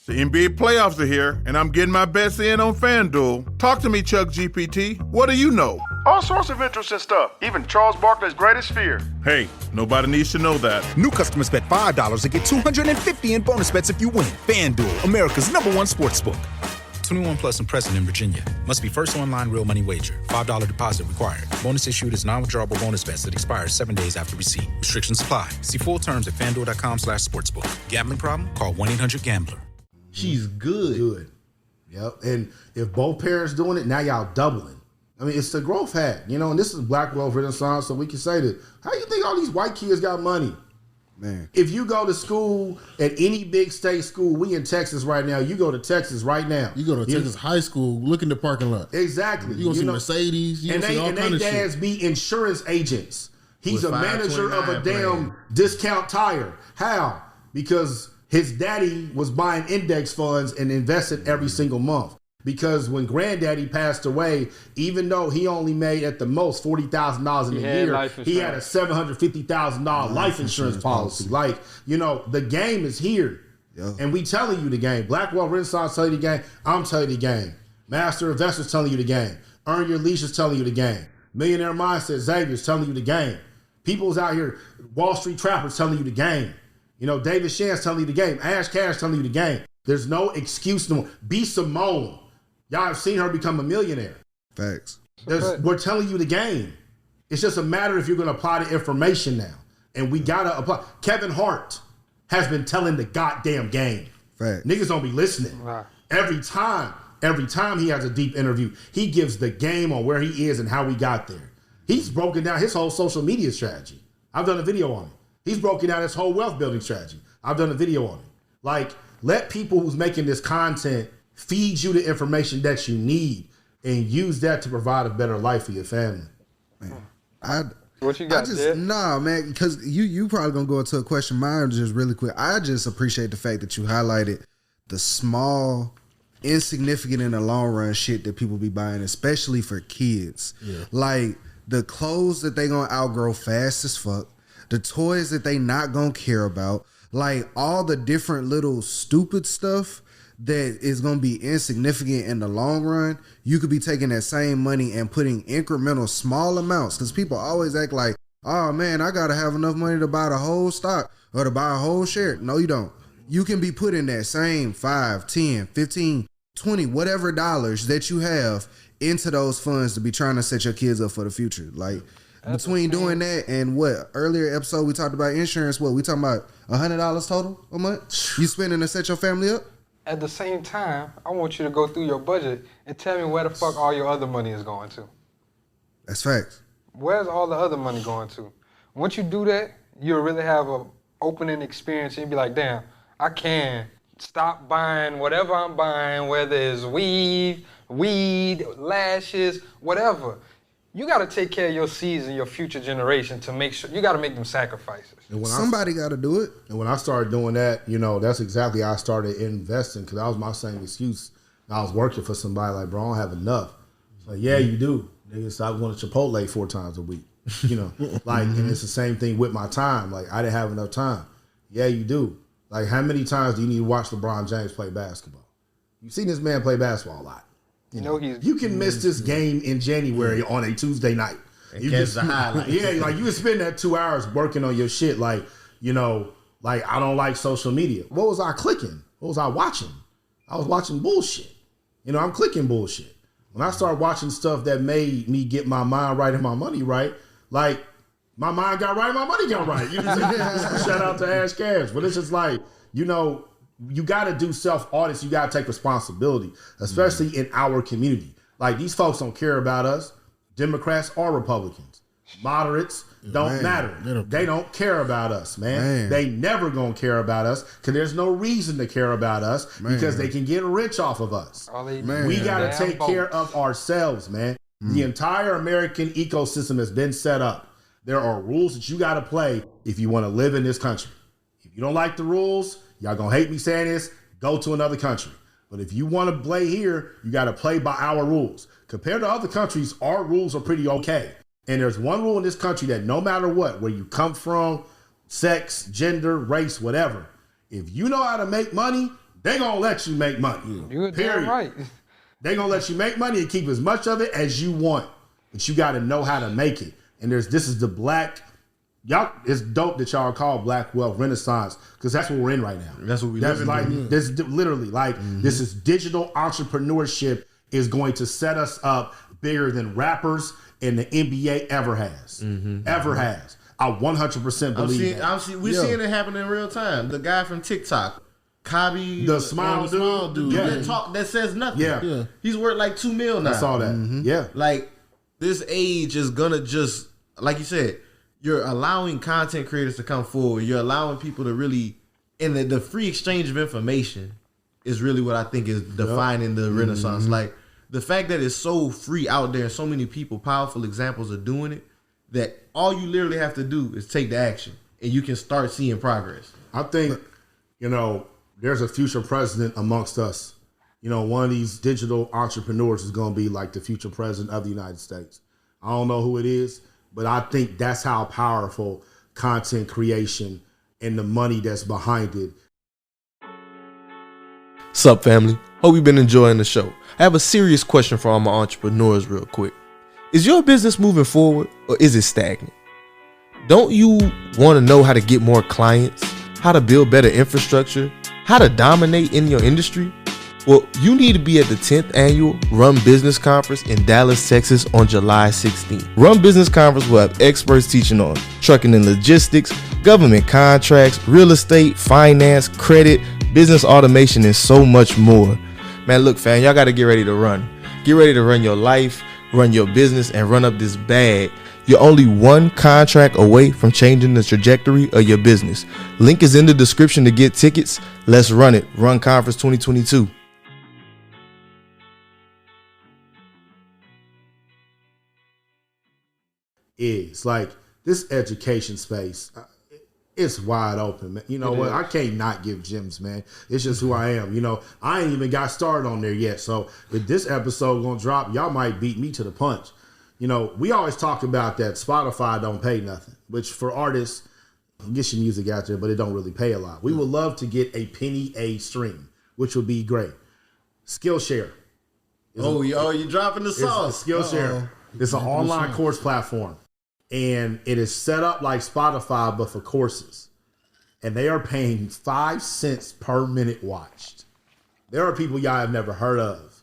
The NBA playoffs are here, and I'm getting my bets in on FanDuel. Talk to me, Chuck GPT. What do you know? All sorts of interesting stuff, even Charles Barkley's greatest fear. Hey, nobody needs to know that. New customers bet $5 and get $250 in bonus bets if you win. FanDuel, America's #1 sportsbook. 21 plus and present in Virginia. Must be first online real money wager. $5 deposit required. Bonus issued is non-withdrawable bonus bets that expires 7 days after receipt. Restrictions apply. See full terms at FanDuel.com/sportsbook. Gambling problem? Call 1-800-GAMBLER. She's good. Yep. And if both parents doing it, now y'all doubling. I mean, it's the growth hack, you know, and this is Black Wealth Renaissance, so we can say that. How do you think all these white kids got money? Man. If you go to school at any big state school, we in Texas right now, you go to Texas right now. You go to Texas high school, look in the parking lot. Exactly. You gonna see Mercedes, you gonna see all kind of shit. And they dads be insurance agents. He's a manager of a damn discount tire. How? Because his daddy was buying index funds and invested every single month. Because when granddaddy passed away, even though he only made at the most $40,000 in a year, he had a $750,000 life insurance policy. Like, you know, the game is here. Yeah. And we telling you the game. Black Wealth Renaissance telling you the game. I'm telling you the game. Master Investors telling you the game. Earn Your Leisure telling you the game. Millionaire Mindset Xavier's telling you the game. People's out here, Wall Street Trappers telling you the game. You know, David Shan's telling you the game. Ash Cash telling you the game. There's no excuse no more. B. Simone. Y'all have seen her become a millionaire. Facts. We're telling you the game. It's just a matter if you're going to apply the information now. And we got to apply. Kevin Hart has been telling the goddamn game. Facts. Niggas don't be listening. Right. Every time he has a deep interview, he gives the game on where he is and how we got there. He's broken down his whole social media strategy. I've done a video on it. He's broken down his whole wealth building strategy. I've done a video on it. Like, let people who's making this content feed you the information that you need and use that to provide a better life for your family. Man, what you got, Nah, man, because you probably gonna go into a question. Mine just really quick. I just appreciate the fact that you highlighted the small, insignificant in the long run shit that people be buying, especially for kids. Yeah. Like the clothes that they gonna outgrow fast as fuck, the toys that they not gonna care about, like all the different little stupid stuff that is going to be insignificant in the long run. You could be taking that same money and putting incremental small amounts, because people always act like, oh man, I got to have enough money to buy the whole stock or to buy a whole share. No, you don't. You can be putting that same 5, 10, 15, 20, whatever dollars that you have into those funds to be trying to set your kids up for the future. Like, between doing that and what earlier episode we talked about insurance, what we talking about $100 total a month you spending to set your family up. At the same time, I want you to go through your budget and tell me where the fuck all your other money is going to. That's facts. Where's all the other money going to? Once you do that, you'll really have a opening experience and you'll be like, damn, I can stop buying whatever I'm buying, whether it's weed, lashes, whatever. you got to take care of your seeds and your future generation to make sure you got to make them sacrifices. Somebody got to do it. And when I started doing that, that's exactly how I started investing, because that was my same excuse. I was working for somebody like, bro, I don't have enough. It's like, yeah, you do. Nigga, stop going to Chipotle 4 times a week. And it's the same thing with my time. Like, I didn't have enough time. Yeah, you do. Like, how many times do you need to watch LeBron James play basketball? You've seen this man play basketball a lot. You can miss this game in January on a Tuesday night. You catch the highlights. Yeah, like you can spend that 2 hours working on your shit. Like, like I don't like social media. What was I clicking? What was I watching? I was watching bullshit. I'm clicking bullshit. When I started watching stuff that made me get my mind right and my money right, like my mind got right and my money got right. Shout out to Ash Cash. But it's just like, you got to do self-audits. You got to take responsibility, especially in our community. Like, these folks don't care about us, Democrats or Republicans. Moderates don't matter. They don't care about us, man. They never going to care about us, because there's no reason to care about us, because they can get rich off of us. We got to take care of ourselves, man. The entire American ecosystem has been set up. There are rules that you got to play if you want to live in this country. If you don't like the rules, y'all going to hate me saying this, go to another country. But if you want to play here, you got to play by our rules. Compared to other countries, our rules are pretty okay. And there's one rule in this country that no matter what, where you come from, sex, gender, race, whatever, if you know how to make money, they going to let you make money. You're damn right. They going to let you make money and keep as much of it as you want. But you got to know how to make it. And this is the y'all, it's dope that y'all call Black Wealth Renaissance, because that's what we're in right now. That's what we live in. Like, this literally, this is digital entrepreneurship is going to set us up bigger than rappers and the NBA ever has. Ever has. I 100% believe that. We're seeing it happen in real time. The guy from TikTok, Kabi, the smile dude. That says nothing. Yeah. He's worth like $2 million now. I saw that. Yeah. Like, this age is gonna just, like you said, you're allowing content creators to come forward. You're allowing people to really, and the free exchange of information is really what I think is defining the renaissance. Like, the fact that it's so free out there and so many people, powerful examples of doing it, that all you literally have to do is take the action and you can start seeing progress. I think, there's a future president amongst us. One of these digital entrepreneurs is going to be like the future president of the United States. I don't know who it is, but I think that's how powerful content creation and the money that's behind it. Sup, family? Hope you've been enjoying the show. I have a serious question for all my entrepreneurs real quick. Is your business moving forward, or is it stagnant? Don't you want to know how to get more clients, how to build better infrastructure, how to dominate in your industry? Well, you need to be at the 10th annual Run Business Conference in Dallas, Texas on July 16th. Run Business Conference will have experts teaching on trucking and logistics, government contracts, real estate, finance, credit, business automation, and so much more. Man, look, fam, y'all got to get ready to run. Get ready to run your life, run your business, and run up this bag. You're only one contract away from changing the trajectory of your business. Link is in the description to get tickets. Let's run it. Run Conference 2022. Is like this education space, it's wide open, man. You know what? I can't not give gems, man. It's just who I am. I ain't even got started on there yet. So if this episode gonna drop, y'all might beat me to the punch. We always talk about that Spotify don't pay nothing, which for artists, get your music out there, but it don't really pay a lot. We would love to get a penny a stream, which would be great. Skillshare. You're dropping the sauce. Skillshare. It's an online course platform. And it is set up like Spotify, but for courses. And they are paying 5 cents per minute watched. There are people y'all have never heard of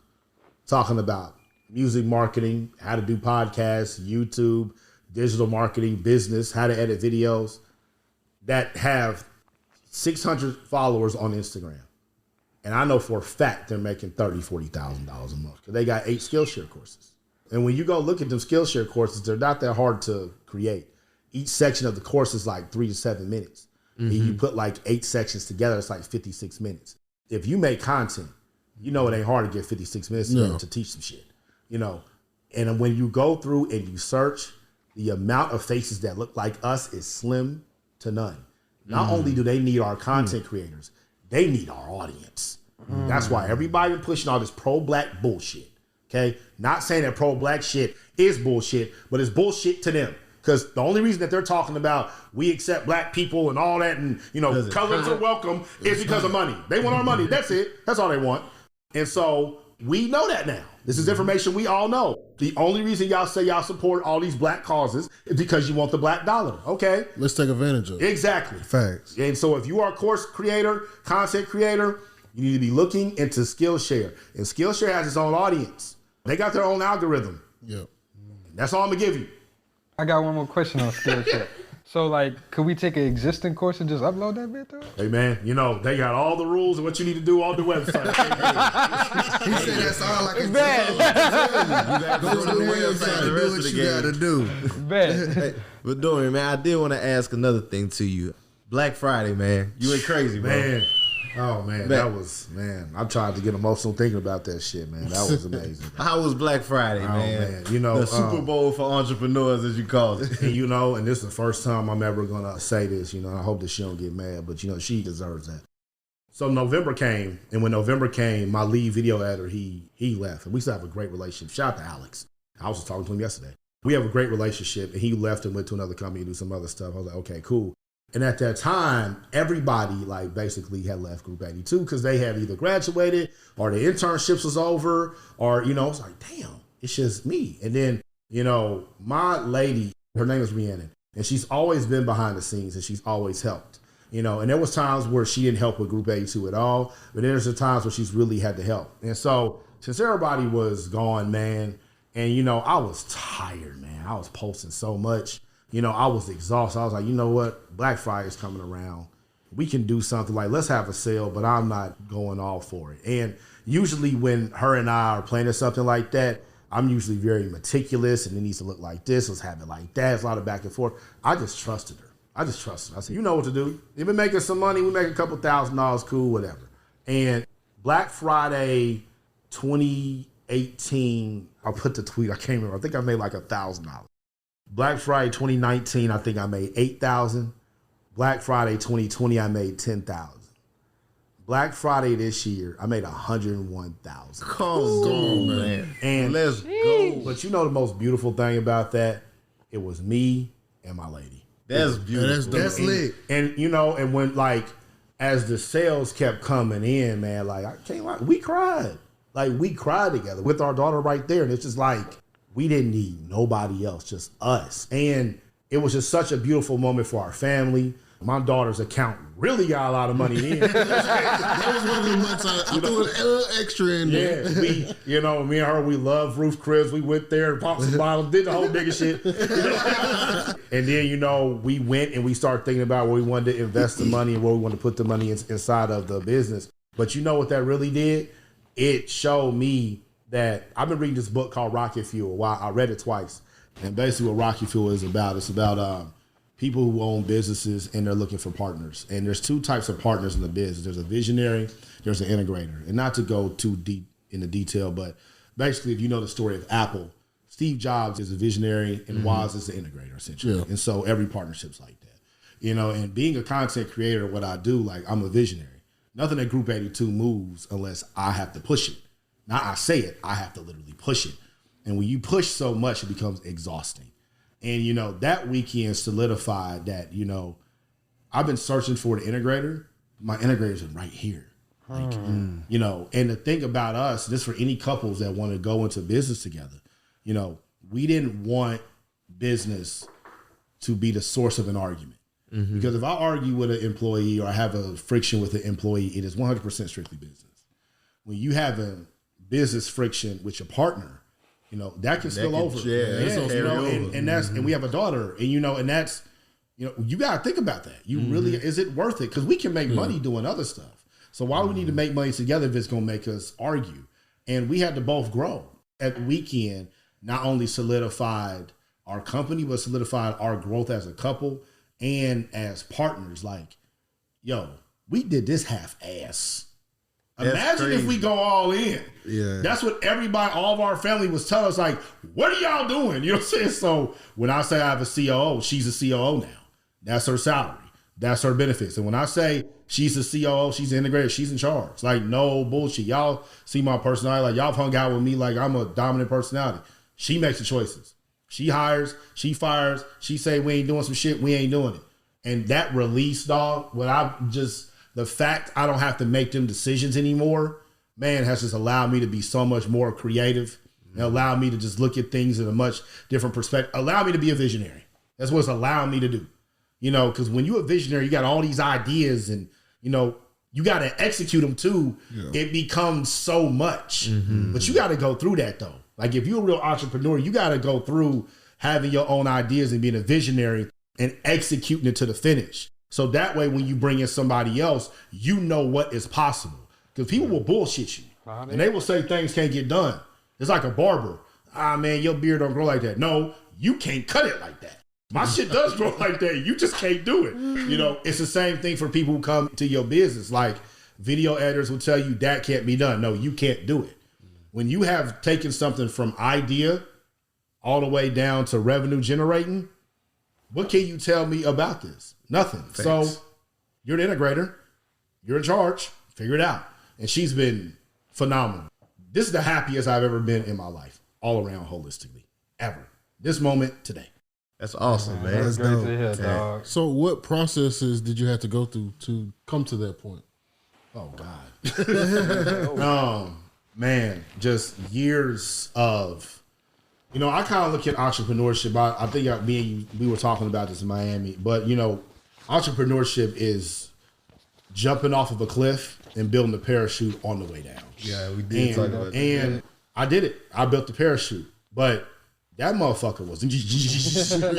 talking about music marketing, how to do podcasts, YouTube, digital marketing, business, how to edit videos, that have 600 followers on Instagram. And I know for a fact they're making $30,000, $40,000 a month because they got 8 Skillshare courses. And when you go look at them Skillshare courses, they're not that hard to create. Each section of the course is like 3 to 7 minutes. And you put like 8 sections together, it's like 56 minutes. If you make content, it ain't hard to get 56 minutes to teach some shit. And when you go through and you search, the amount of faces that look like us is slim to none. Not only do they need our content creators, they need our audience. That's why everybody pushing all this pro-black bullshit. Okay? Not saying that pro-black shit is bullshit, but it's bullshit to them. Because the only reason that they're talking about we accept black people and all that and, colors are welcome is because of money. They want our money. That's it. That's all they want. And so we know that now. This is information we all know. The only reason y'all say y'all support all these black causes is because you want the black dollar. Okay. Let's take advantage of it. Exactly. Facts. And so if you are a course creator, content creator, you need to be looking into Skillshare. And Skillshare has its own audience. They got their own algorithm. Yep. That's all I'm going to give you. I got one more question on Skillshare. So, could we take an existing course and just upload that bit to it? Hey, man, they got all the rules and what you need to do on the website. He said that's all I can do. Go to the website and do what you got to do. Hey, but Dorian, man, I did want to ask another thing to you. Black Friday, man. You went crazy, bro. Man. Oh, man, I tried to get emotional thinking about that shit, man. That was amazing. How was Black Friday, man? The Super Bowl for entrepreneurs, as you call it. And, and this is the first time I'm ever going to say this, I hope that she don't get mad, but, she deserves that. So November came, and when November came, my lead video editor, he left, and we still have a great relationship. Shout out to Alex. I was just talking to him yesterday. We have a great relationship, and he left and went to another company to do some other stuff. I was like, okay, cool. And at that time, everybody basically had left Group 82 because they had either graduated or the internships was over or, it's like, damn, it's just me. And then, my lady, her name is Rhiannon, and she's always been behind the scenes and she's always helped, and there was times where she didn't help with Group 82 at all, but then there's the times where she's really had to help. And so since everybody was gone, man, and, I was tired, man. I was posting so much. I was exhausted. I was like, you know what? Black Friday is coming around. We can do something let's have a sale, but I'm not going all for it. And usually when her and I are planning something like that, I'm usually very meticulous and it needs to look like this. Let's have it like that. It's a lot of back and forth. I just trusted her. I said, you know what to do. You've been making some money. We make a couple $1,000, cool, whatever. And Black Friday 2018, I'll put the tweet. I can't remember. I think I made $1,000. Black Friday 2019, I think I made 8,000. Black Friday 2020, I made 10,000. Black Friday this year, I made 101,000. Come on, man. And let's go. But the most beautiful thing about that, it was me and my lady. That's beautiful. That's lit. And and when as the sales kept coming in, man, I can't lie, we cried. We cried together with our daughter right there, and it's just we didn't need nobody else, just us. And it was just such a beautiful moment for our family. My daughter's account really got a lot of money in. That was one of the months I threw a little extra in there. Yeah, me and her, we love Roof Cribs. We went there, popped some bottles, did the whole nigga shit. And then, we went and we started thinking about where we wanted to invest the money and where we wanted to put the money inside of the business. But you know what that really did? It showed me that I've been reading this book called Rocket Fuel. I read it twice. And basically what Rocket Fuel is about, it's about people who own businesses and they're looking for partners. And there's two types of partners in the business. There's a visionary, there's an integrator. And not to go too deep into detail, but basically if you know the story of Apple, Steve Jobs is a visionary and Woz is the integrator essentially. Yeah. And so every partnership's like that. And being a content creator, what I do, I'm a visionary. Nothing at Group 82 moves unless I have to push it. Not I say it, I have to literally push it. And when you push so much, it becomes exhausting. And, that weekend solidified that, I've been searching for the integrator. My integrator's been right here. And the thing about us, this for any couples that want to go into business together, we didn't want business to be the source of an argument. Mm-hmm. Because if I argue with an employee or I have a friction with an employee, it is 100% strictly business. When you have a business friction with your partner, that can spill over. And we have a daughter, and that's, you got to think about that. You really, is it worth it? Because we can make money doing other stuff. So why do we need to make money together if it's going to make us argue? And we had to both grow. At the weekend, not only solidified our company, but solidified our growth as a couple and as partners. We did this half-ass. Imagine if we go all in. Yeah. That's what everybody, all of our family was telling us, like, what are y'all doing? You know what I'm saying? So when I say I have a COO, she's a COO now. That's her salary. That's her benefits. And when I say she's a COO, she's integrated, she's in charge. Like, no bullshit. Y'all see my personality. Like, y'all have hung out with me like I'm a dominant personality. She makes the choices. She hires, she fires, she say we ain't doing some shit, we ain't doing it. And that release, dog, the fact I don't have to make them decisions anymore, man, has just allowed me to be so much more creative and allowed me to just look at things in a much different perspective. Allow me to be a visionary. That's what it's allowing me to do. You know, because when you're a visionary, you got all these ideas and, you know, you got to execute them too. Yeah. It becomes so much. But you got to go through that, though. Like, if you're a real entrepreneur, you got to go through having your own ideas and being a visionary and executing it to the finish. So that way, when you bring in somebody else, you know what is possible. Because people will bullshit you. And they will say things can't get done. It's like a barber. Ah, man, your beard don't grow like that. No, you can't cut it like that. My shit does grow like that. You just can't do it. You know, it's the same thing for people who come to your business. Like, video editors will tell you that can't be done. No, you can't do it. When you have taken something from idea all the way down to revenue generating, what can you tell me about this? Nothing. Thanks. So you're an integrator. You're in charge. Figure it out. And she's been phenomenal. This is the happiest I've ever been in my life, all around holistically, ever. This moment today. That's awesome, man. That's great to hear, dog. So what processes did you have to go through to come to that point? Oh, God. Man, just years of, you know, I kind of look at entrepreneurship. I think me and you, we were talking about this in Miami, but, you know, entrepreneurship is jumping off of a cliff and building a parachute on the way down. Yeah, we did talk about that. And I did it. I built the parachute, but that motherfucker was, you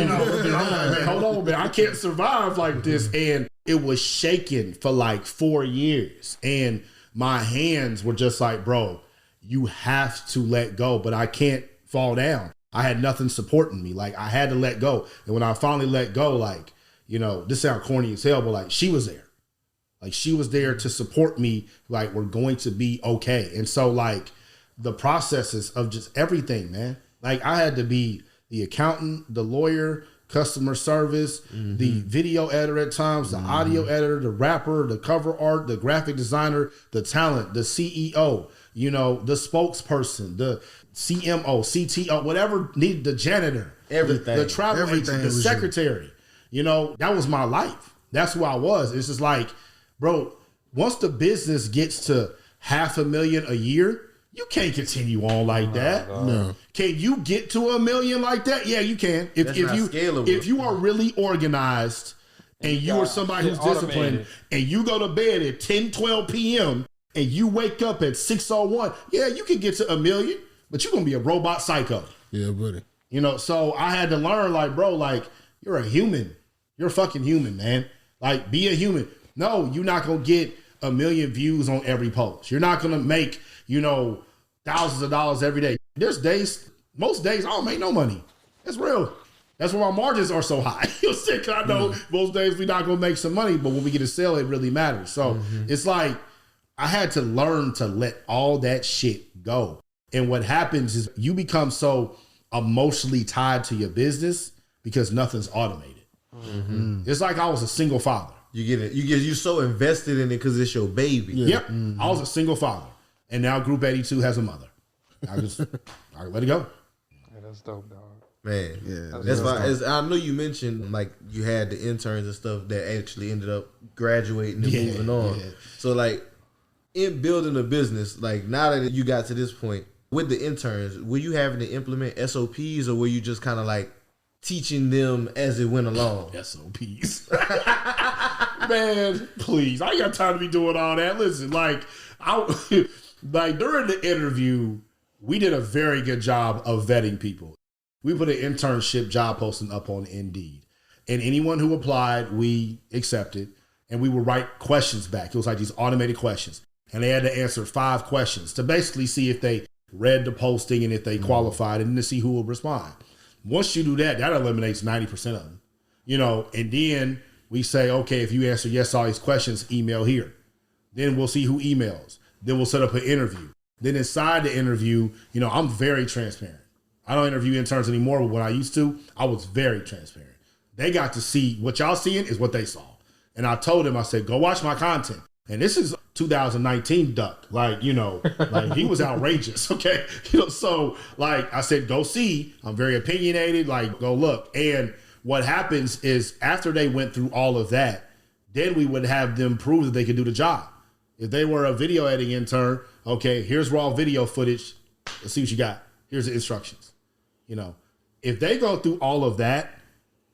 know, I'm like, man, hold on, man, I can't survive like this. And it was shaking for like 4 years. And my hands were just like, bro, you have to let go, but I can't fall down. I had nothing supporting me. Like, I had to let go. And when I finally let go, like, you know, this sounds corny as hell, but like, she was there. Like, she was there to support me. Like, we're going to be okay. And so, like, the processes of just everything, man. Like, I had to be the accountant, the lawyer, customer service, the video editor at times, the audio editor, the rapper, the cover art, the graphic designer, the talent, the CEO, you know, the spokesperson, the CMO, CTO, whatever needed, the janitor, everything, the travel agent, the secretary. You know, that was my life. That's who I was. It's just like, bro, once the business gets to $500,000 a year, you can't continue on like that. No. Can you get to $1 million like that? Yeah, you can. If you are really organized and you are somebody who's disciplined and you go to bed at 10, 12 p.m. and you wake up at 6:01, yeah, you can get to $1 million, but you're going to be a robot psycho. Yeah, buddy. You know, so I had to learn, like, bro, like, you're a human. You're a fucking human, man. Like, be a human. No, you're not going to get 1 million views on every post. You're not going to make, you know, thousands of dollars every day. There's days, most days, I don't make no money. That's real. That's why my margins are so high. You know, because I know most days we're not going to make some money, but when we get a sale, it really matters. So it's like, I had to learn to let all that shit go. And what happens is you become so emotionally tied to your business because nothing's automated. It's like I was a single father. You're so invested in it because it's your baby. Yep. I was a single father. And now Group 82 has a mother. I let it go. Yeah, that's dope, dog. Man, yeah, that's why. I know you mentioned like you had the interns and stuff that actually ended up graduating and moving on. Yeah. So like in building a business, like now that you got to this point with the interns, were you having to implement SOPs or were you just kind of like teaching them as it went along? SOPs. Man, please. I ain't got time to be doing all that. Listen, like during the interview, we did a very good job of vetting people. We put an internship job posting up on Indeed. And anyone who applied, we accepted. And we would write questions back. It was like these automated questions. And they had to answer 5 questions to basically see if they read the posting and if they qualified and to see who would respond. Once you do that, that eliminates 90% of them. You know, and then we say, okay, if you answer yes to all these questions, email here. Then we'll see who emails. Then we'll set up an interview. Then inside the interview, you know, I'm very transparent. I don't interview interns anymore, but when I used to, I was very transparent. They got to see what y'all seeing is what they saw. And I told them, I said, go watch my content. And this is 2019 Duck. Like, you know, like he was outrageous. Okay. You know, so like I said, go see. I'm very opinionated. Like, go look. And what happens is after they went through all of that, then we would have them prove that they could do the job. If they were a video editing intern, okay, here's raw video footage. Let's see what you got. Here's the instructions. You know, if they go through all of that,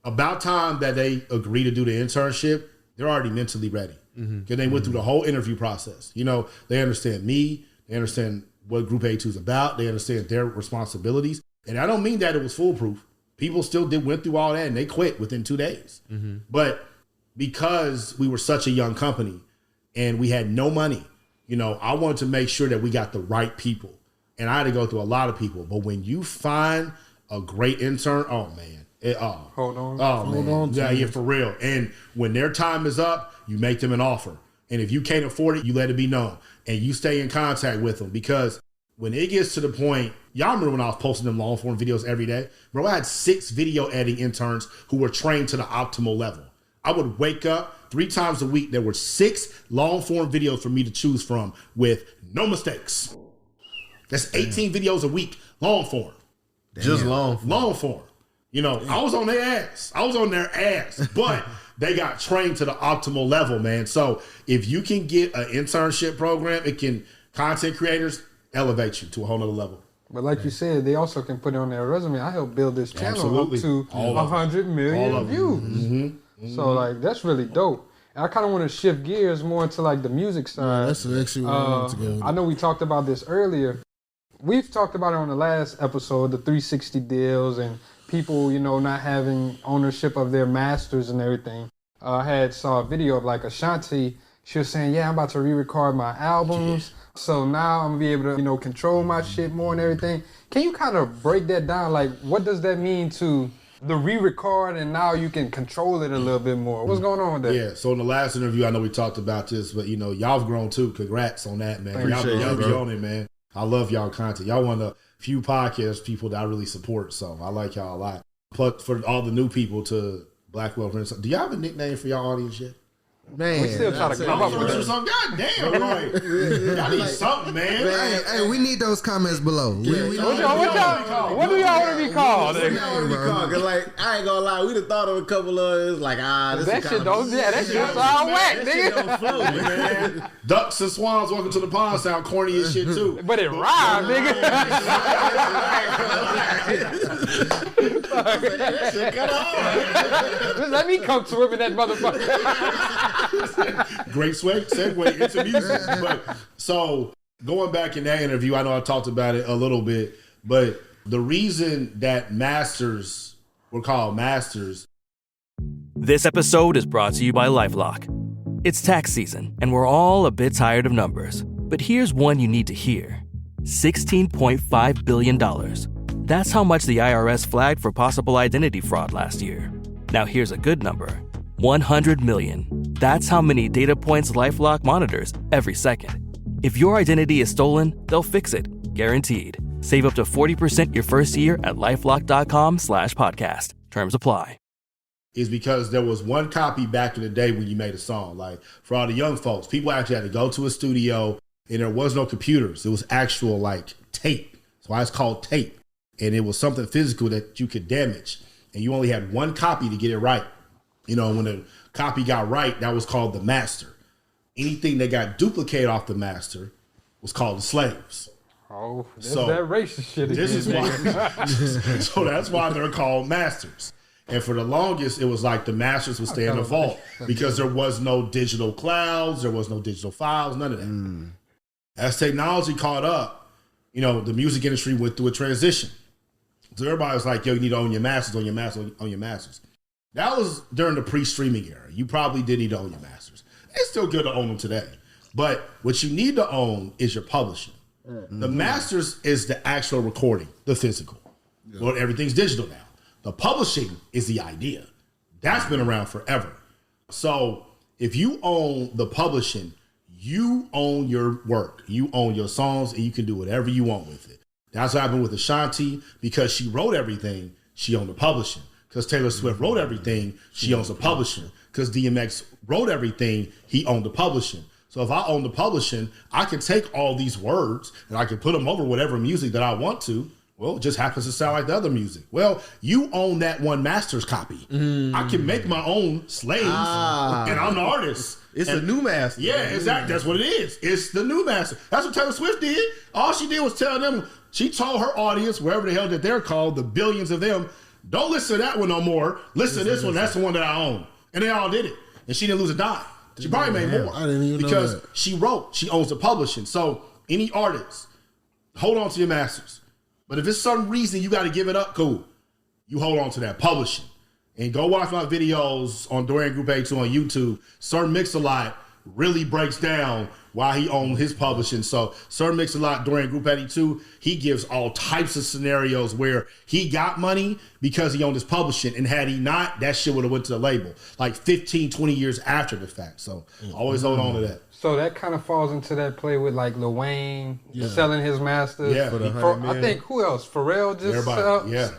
about time that they agree to do the internship, they're already mentally ready. Because they went through the whole interview process. You know, they understand me. They understand what Group A2 is about. They understand their responsibilities. And I don't mean that it was foolproof. People still went through all that and they quit within 2 days. But because we were such a young company and we had no money, you know, I wanted to make sure that we got the right people. And I had to go through a lot of people. But when you find a great intern, oh, man. Hold on. Oh, man. Yeah, for real. And when their time is up, you make them an offer. And if you can't afford it, you let it be known. And you stay in contact with them. Because when it gets to the point, y'all remember when I was posting them long form videos every day? Bro, I had 6 video editing interns who were trained to the optimal level. I would wake up 3 times a week. There were 6 long form videos for me to choose from with no mistakes. That's 18 videos a week, long form. Just long form. Long form. You know, I was on their ass. But they got trained to the optimal level, man. So if you can get an internship program, it can, content creators, elevate you to a whole nother level. But like you said, they also can put it on their resume. I helped build this channel up to 100 million views. So like, that's really dope. And I kind of want to shift gears more into like the music side. Yeah, that's actually what I wanted to go. I know we talked about this earlier. We've talked about it on the last episode, the 360 deals and people, you know, not having ownership of their masters and everything. I saw a video of like Ashanti. She was saying, yeah, I'm about to re-record my albums. So now I'm gonna be able to, you know, control my shit more and everything. Can you kind of break that down? Like, what does that mean to the re-record and now you can control it a little bit more? What's going on with that? Yeah, so in the last interview, I know we talked about this, but, you know, y'all have grown too. Congrats on that, man. Y'all be on it, man. I love y'all content. Y'all one of the few podcast people that I really support, so I like y'all a lot. Plus, for all the new people to Black Wealth Renaissance, do y'all have a nickname for y'all audience yet? Man, we still try to come up with it. God damn, like, y'all need something, man. Hey, we need those comments below. What do y'all want to be called? Cause like, I ain't gonna lie, we done thought of a couple of it. Like, this that shit don't, that shit all whack, nigga. Flow, man. Ducks and swans welcome to the pond sound corny as shit too. But it rhyme, nigga. Just let me come swimming that motherfucker. Great segue into music. But, so going back in that interview, I know I talked about it a little bit, but the reason that masters were called masters. This episode is brought to you by LifeLock. It's tax season, and we're all a bit tired of numbers. But here's one you need to hear. $16.5 billion. That's how much the IRS flagged for possible identity fraud last year. Now here's a good number. 100 million. That's how many data points LifeLock monitors every second. If your identity is stolen, they'll fix it. Guaranteed. Save up to 40% your first year at LifeLock.com/podcast. Terms apply. Is because there was one copy back in the day when you made a song. Like, for all the young folks, people actually had to go to a studio and there was no computers. It was actual, like, tape. That's why it's called tape. And it was something physical that you could damage. And you only had one copy to get it right. You know, when the copy got right, that was called the master. Anything that got duplicated off the master was called the slaves. Oh, so that racist shit again. This is why. So that's why they're called masters. And for the longest, it was like the masters would stay in the vault because there was no digital clouds, there was no digital files, none of that. As technology caught up, you know, the music industry went through a transition. So everybody was like, yo, you need to own your masters, own your masters, own your masters. That was during the pre-streaming era. You probably did need to own your masters. It's still good to own them today. But what you need to own is your publishing. The masters is the actual recording, the physical. Well, everything's digital now. The publishing is the idea. That's been around forever. So if you own the publishing, you own your work. You own your songs, and you can do whatever you want with it. That's what happened with Ashanti. Because she wrote everything, she owned the publishing. Because Taylor Swift wrote everything, she owns the publishing. Because DMX wrote everything, he owned the publishing. So if I own the publishing, I can take all these words and I can put them over whatever music that I want to. Well, it just happens to sound like the other music. Well, you own that one master's copy. I can make my own slaves, and I'm the artist. It's a new master. Yeah, exactly. That's what it is. It's the new master. That's what Taylor Swift did. All she did was tell them, she told her audience, wherever the hell that they're called, the billions of them, don't listen to that one no more. Listen to this one. That's the one that I own. And they all did it. And she didn't lose a dime. She probably made more. I didn't even know because that. she wrote. She owns the publishing. So any artist, hold on to your masters. But if it's some reason you got to give it up, cool. You hold on to that publishing. And go watch my videos on Dorian Group A2 on YouTube. Sir Mix-a-Lot really breaks down why he owned his publishing. So Sir Mix-a-Lot, Dorian Group 82, he gives all types of scenarios where he got money because he owned his publishing. And had he not, that shit would have went to the label like 15, 20 years after the fact. So always hold on to that. So that kind of falls into that play with like Lil Wayne selling his masters. Yeah, I think who else? Pharrell just everybody.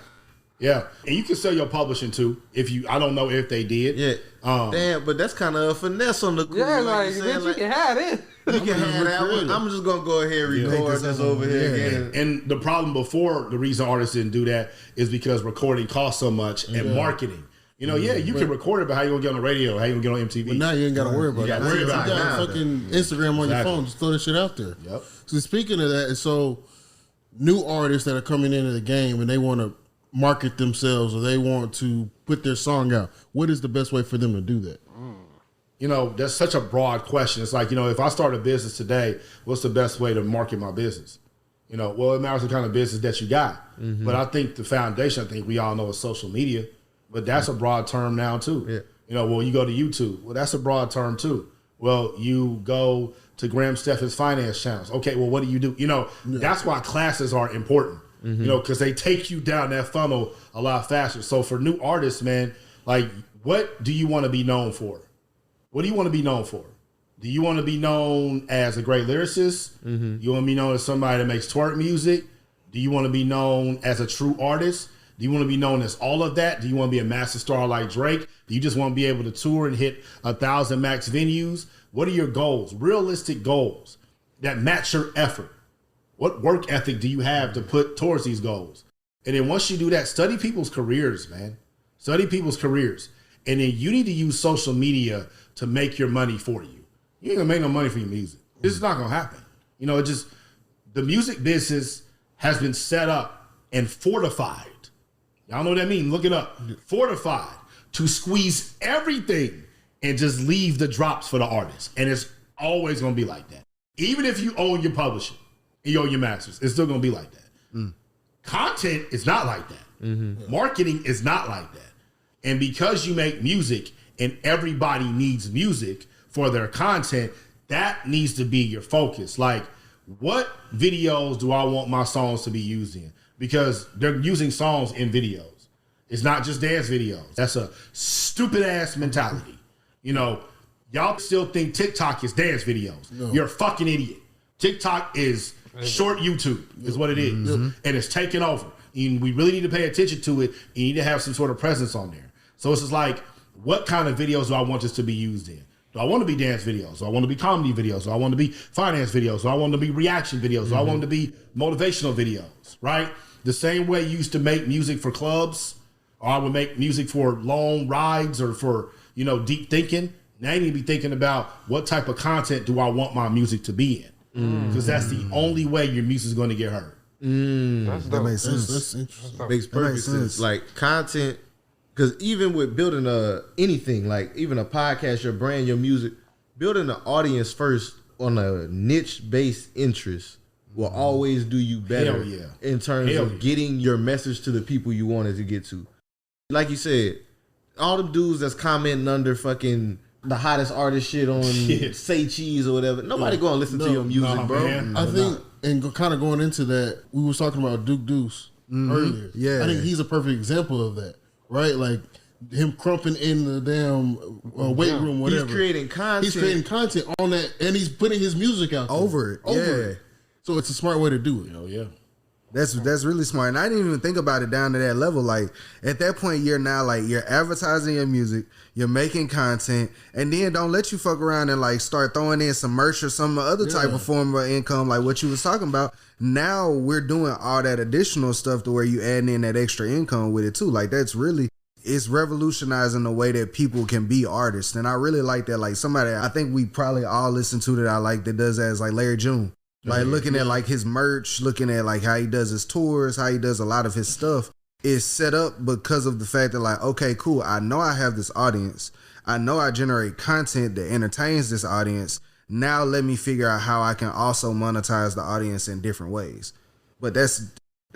Yeah, and you can sell your publishing too. I don't know if they did. Yeah, damn, but that's kind of a finesse on the cool. Yeah, like bitch, you can have it. You can have that one. I'm just gonna go ahead and record this over here again. And the problem before, the reason artists didn't do that is because recording costs so much and marketing. You know, you can record it, but how you gonna get on the radio? How you gonna get on MTV? But now you ain't got to worry about it. You got to worry about it. You got fucking Instagram on your phone. Just throw that shit out there. Yep. So speaking of that, so new artists that are coming into the game and they want to market themselves or they want to put their song out, what is the best way for them to do that? You know, that's such a broad question. It's like, you know, if I start a business today, what's the best way to market my business? You know, well, it matters the kind of business that you got. But I think the foundation, I think we all know, is social media. But that's a broad term now, too. Yeah. You know, well, you go to YouTube. Well, that's a broad term, too. Well, you go to Graham Stephan's finance channels. Okay, well, what do you do? You know, that's why classes are important. You know, because they take you down that funnel a lot faster. So for new artists, man, like, what do you want to be known for? What do you want to be known for? Do you want to be known as a great lyricist? You want to be known as somebody that makes twerk music? Do you want to be known as a true artist? Do you want to be known as all of that? Do you want to be a massive star like Drake? Do you just want to be able to tour and hit 1,000 max venues? What are your goals? Realistic goals that match your effort. What work ethic do you have to put towards these goals? And then once you do that, study people's careers, man. Study people's careers. And then you need to use social media to make your money for you. You ain't gonna make no money for your music. This is not gonna happen. You know, the music business has been set up and fortified. Y'all know what that means? Look it up. Fortified to squeeze everything and just leave the drops for the artist. And it's always gonna be like that. Even if you own your publishing and you own your masters, it's still gonna be like that. Content is not like that. Marketing is not like that. And because you make music and everybody needs music for their content, that needs to be your focus. Like, what videos do I want my songs to be used in? Because they're using songs in videos. It's not just dance videos. That's a stupid ass mentality. You know, y'all still think TikTok is dance videos. No. You're a fucking idiot. TikTok is short YouTube is what it is. And it's taking over. And we really need to pay attention to it. You need to have some sort of presence on there. So it's just like, what kind of videos do I want this to be used in? Do I want to be dance videos? Do I want to be comedy videos? Do I want to be finance videos? Do I want to be reaction videos? Do I want to be motivational videos, right? The same way you used to make music for clubs, or I would make music for long rides or for, you know, deep thinking. Now you need to be thinking about what type of content do I want my music to be in? Because that's the only way your music is going to get heard. That makes sense. That's interesting. Makes perfect sense. Like content, because even with building anything, like even a podcast, your brand, your music, building an audience first on a niche-based interest will always do you better in terms of getting your message to the people you wanted to get to. Like you said, all them dudes that's commenting under fucking the hottest artist shit on Say Cheese or whatever, nobody gonna listen to your music, bro. Man. I think, and kind of going into that, we was talking about Duke Deuce earlier. Yeah. I think he's a perfect example of that, right? Like, him crumping in the damn weight room, whatever. He's creating content. He's creating content on that, and he's putting his music out there. Over it. So it's a smart way to do it. Oh yeah. That's really smart. And I didn't even think about it down to that level. Like at that point, you're now like you're advertising your music, you're making content, and then don't let you fuck around and like start throwing in some merch or some other type of form of income, like what you was talking about. Now we're doing all that additional stuff to where you adding in that extra income with it too. Like that's really, it's revolutionizing the way that people can be artists. And I really like that. Like somebody I think we probably all listen to that I like that does that is like Larry June. Like looking at like his merch, looking at like how he does his tours, how he does a lot of his stuff is set up because of the fact that like, okay, cool. I know I have this audience. I know I generate content that entertains this audience. Now let me figure out how I can also monetize the audience in different ways. But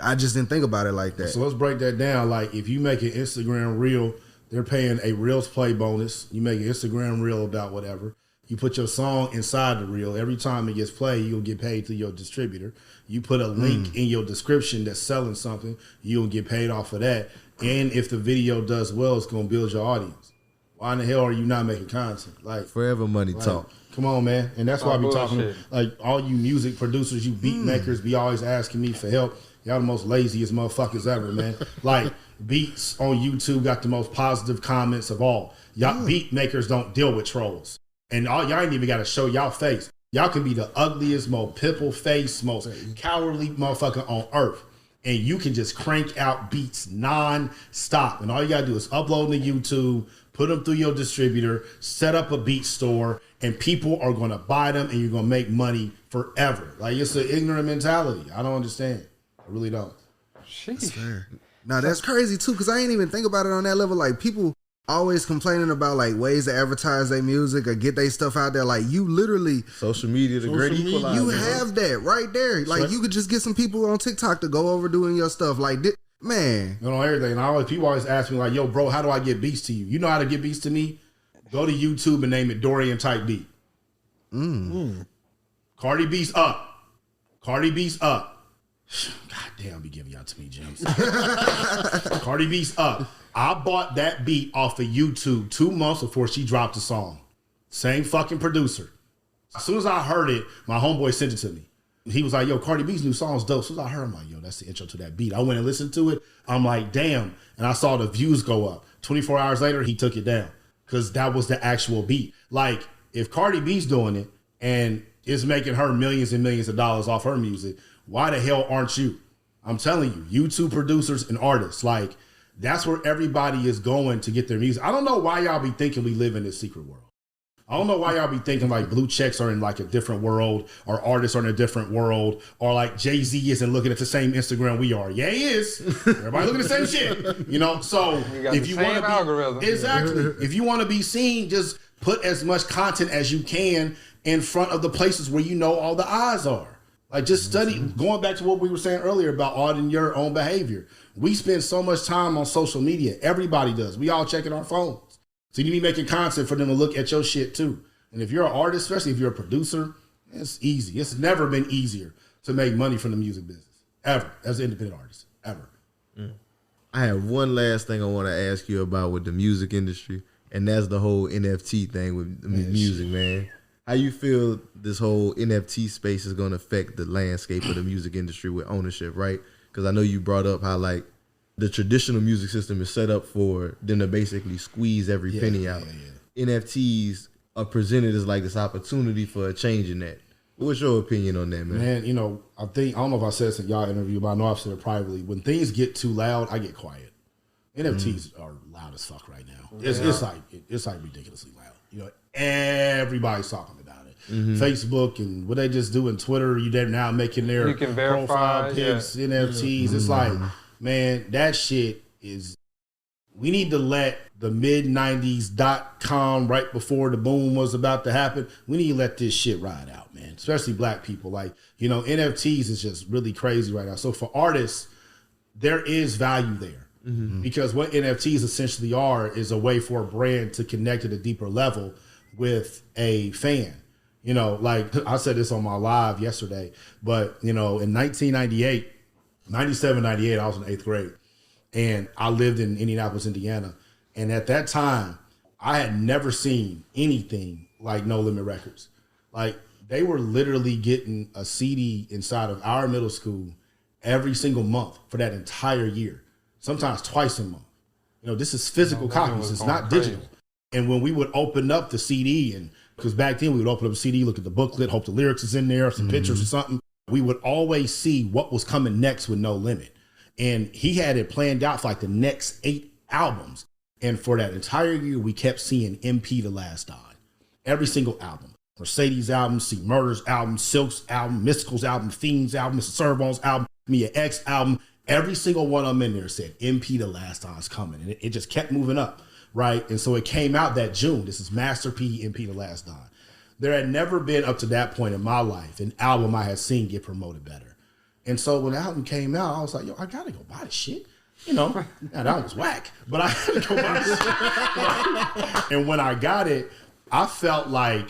I just didn't think about it like that. So let's break that down. Like if you make an Instagram reel, they're paying a Reels play bonus. You make an Instagram reel about whatever. You put your song inside the reel. Every time it gets played, you'll get paid through your distributor. You put a link in your description that's selling something, you'll get paid off of that. And if the video does well, it's going to build your audience. Why in the hell are you not making content? Like forever money talk. Come on, man. And that's why I be talking, like all you music producers, you beat makers, be always asking me for help. Y'all the most laziest motherfuckers ever, man. Like beats on YouTube got the most positive comments of all. Y'all beat makers don't deal with trolls. And y'all ain't even got to show y'all face. Y'all can be the ugliest, most pimple face, most cowardly motherfucker on earth. And you can just crank out beats non-stop. And all you got to do is upload them to YouTube, put them through your distributor, set up a beat store, and people are going to buy them and you're going to make money forever. Like it's an ignorant mentality. I don't understand. I really don't. That's fair. Now that's crazy too, because I ain't even think about it on that level. Like people always complaining about like ways to advertise their music or get their stuff out there. Like you literally social media, the great equalizer. You have that right there. Like you could just get some people on TikTok to go over doing your stuff. Like man, you know everything. And people always ask me like, "Yo, bro, how do I get beats to you?" You know how to get beats to me? Go to YouTube and name it Dorian type beat. Cardi B's up. Cardi B's up. God damn, be giving y'all to me, James. Cardi B's up. I bought that beat off of YouTube 2 months before she dropped the song. Same fucking producer. As soon as I heard it, my homeboy sent it to me. He was like, yo, Cardi B's new song's dope. As soon as I heard it, I'm like, yo, that's the intro to that beat. I went and listened to it. I'm like, damn. And I saw the views go up. 24 hours later, he took it down because that was the actual beat. Like, if Cardi B's doing it and is making her millions and millions of dollars off her music, why the hell aren't you? I'm telling you, YouTube producers and artists, like, that's where everybody is going to get their music. I don't know why y'all be thinking we live in this secret world. I don't know why y'all be thinking like blue checks are in like a different world or artists are in a different world or like Jay-Z isn't looking at the same Instagram we are. Yeah, he is. Everybody looking at the same shit. You know, so if you want to be exactly, if you want to be seen, just put as much content as you can in front of the places where you know all the eyes are. Like just study, going back to what we were saying earlier about auditing your own behavior. We spend so much time on social media. Everybody does. We all checking our phones. So you need to be making content for them to look at your shit too. And if you're an artist, especially if you're a producer, it's easy. It's never been easier to make money from the music business. Ever. As an independent artist. Ever. I have one last thing I want to ask you about with the music industry. And that's the whole NFT thing with music, man. How you feel this whole NFT space is going to affect the landscape of the music industry with ownership, right? Because I know you brought up how like the traditional music system is set up for them to basically squeeze every penny out. NFTs are presented as like this opportunity for a change in that. What's your opinion on that, man? Man, you know, I don't know if I said this in y'all interview, but I know I've said it privately. When things get too loud, I get quiet. NFTs are loud as fuck right now. It's like ridiculously loud. You know, everybody's talking about it. Facebook and what they just do in Twitter, they're now making their profile pics, NFTs. It's like, man, that shit is. We need to let the mid-90s.com right before the boom was about to happen. We need to let this shit ride out, man. Especially black people. Like, you know, NFTs is just really crazy right now. So for artists, there is value there. Because what NFTs essentially are is a way for a brand to connect at a deeper level with a fan. You know, like I said this on my live yesterday, but, you know, in 1998, 97, 98, I was in 8th grade. And I lived in Indianapolis, Indiana. And at that time, I had never seen anything like No Limit Records. Like, they were literally getting a CD inside of our middle school every single month for that entire year, sometimes twice a month. You know, this is physical copies. It's not digital. And when we would open up the CD, and because back then we would open up the CD, look at the booklet, hope the lyrics is in there, some pictures or something, we would always see what was coming next with No Limit. And he had it planned out for like the next 8 albums. And for that entire year, we kept seeing MP The Last Don. Every single album. Mercedes album, C Murder's album, Silk's album, Mystical's album, Fiend's album, Mr. Servo's album, Mia X album. Every single one of them in there said MP The Last Don's coming. And it just kept moving up, right? And so it came out that June. This is Master P, MP The Last Don. There had never been up to that point in my life an album I had seen get promoted better. And so when the album came out, I was like, yo, I gotta go buy this shit. You know, now that was whack, but I had to go buy this shit. And when I got it, I felt like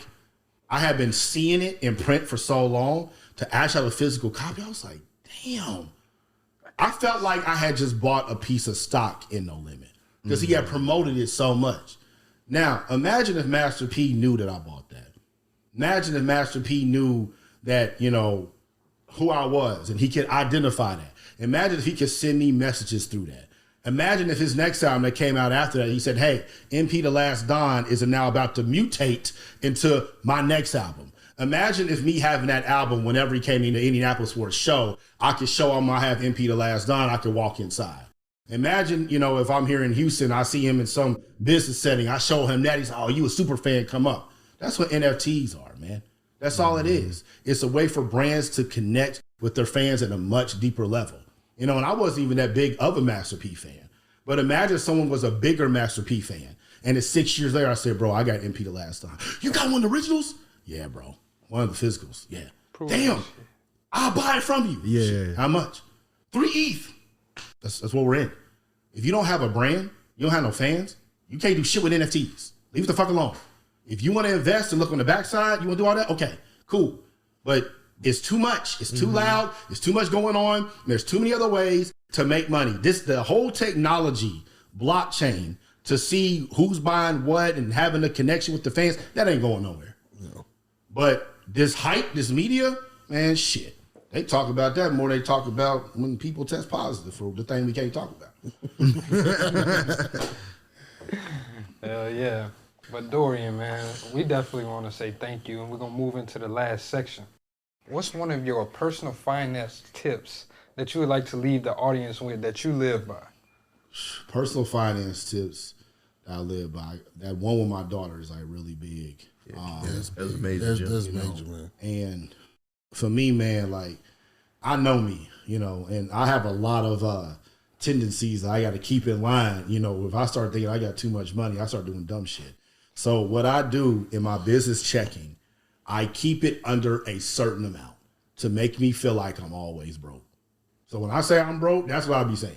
I had been seeing it in print for so long to actually have a physical copy. I was like, damn. I felt like I had just bought a piece of stock in No Limit because he had promoted it so much. Now, imagine if Master P knew that I bought that. Imagine if Master P knew that, you know, who I was and he could identify that. Imagine if he could send me messages through that. Imagine if his next album that came out after that, he said, hey, MP The Last Don is now about to mutate into my next album. Imagine if me having that album whenever he came into Indianapolis for a show, I could show him I have MP The Last Don, I could walk inside. Imagine, you know, if I'm here in Houston, I see him in some business setting, I show him that, he's like, oh, you a super fan, come up. That's what NFTs are, man. That's all it is. It's a way for brands to connect with their fans at a much deeper level. You know, and I wasn't even that big of a Master P fan. But imagine someone was a bigger Master P fan. And it's 6 years later, I said, bro, I got MP The Last Time. You got one of the originals? Yeah, bro. One of the physicals. Yeah. Damn. I'll buy it from you. Yeah. Shit. How much? 3 ETH. That's what we're in. If you don't have a brand, you don't have no fans, you can't do shit with NFTs. Leave it the fuck alone. If you want to invest and look on the backside, you want to do all that? Okay, cool. But it's too much. It's too loud. It's too much going on. There's too many other ways to make money. The whole technology, blockchain, to see who's buying what and having a connection with the fans, that ain't going nowhere. No. But this hype, this media, man, shit. They talk about that more than they talk about when people test positive for the thing we can't talk about. Hell yeah. But Dorian, man, we definitely want to say thank you, and we're going to move into the last section. What's one of your personal finance tips that you would like to leave the audience with that you live by? Personal finance tips that I live by. That one with my daughter is like really big. Yeah, that's major. That's major, man. And for me, man, like I know me, you know, and I have a lot of tendencies that I got to keep in line. You know, if I start thinking I got too much money, I start doing dumb shit. So what I do in my business checking, I keep it under a certain amount to make me feel like I'm always broke. So when I say I'm broke, that's what I'll be saying.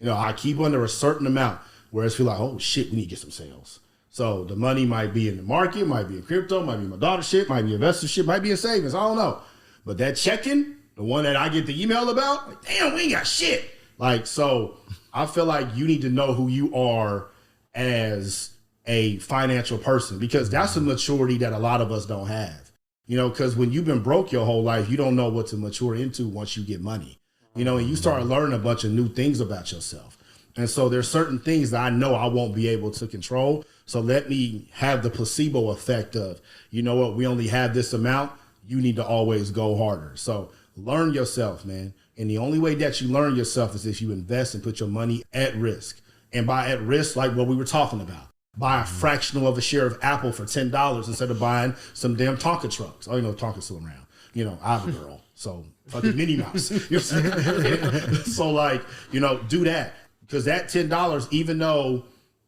You know, I keep under a certain amount where it's feel like, oh shit, we need to get some sales. So the money might be in the market, might be in crypto, might be my daughter shit, might be investor shit, might be in savings. I don't know. But that checking, the one that I get the email about, like, damn, we ain't got shit. Like, so I feel like you need to know who you are as a financial person, because that's a maturity that a lot of us don't have. You know, because when you've been broke your whole life, you don't know what to mature into once you get money. You know, and you start learning a bunch of new things about yourself. And so there's certain things that I know I won't be able to control. So let me have the placebo effect of, you know what, we only have this amount. You need to always go harder. So learn yourself, man. And the only way that you learn yourself is if you invest and put your money at risk. And by at risk, like what we were talking about, buy a fractional of a share of Apple for $10 instead of buying some damn Tonka trucks. Oh, you know, Tonka's still around. You know, I have a girl. So fucking Minnie Mouse. You know what I'm saying? So like, you know, do that. Because that $10, even though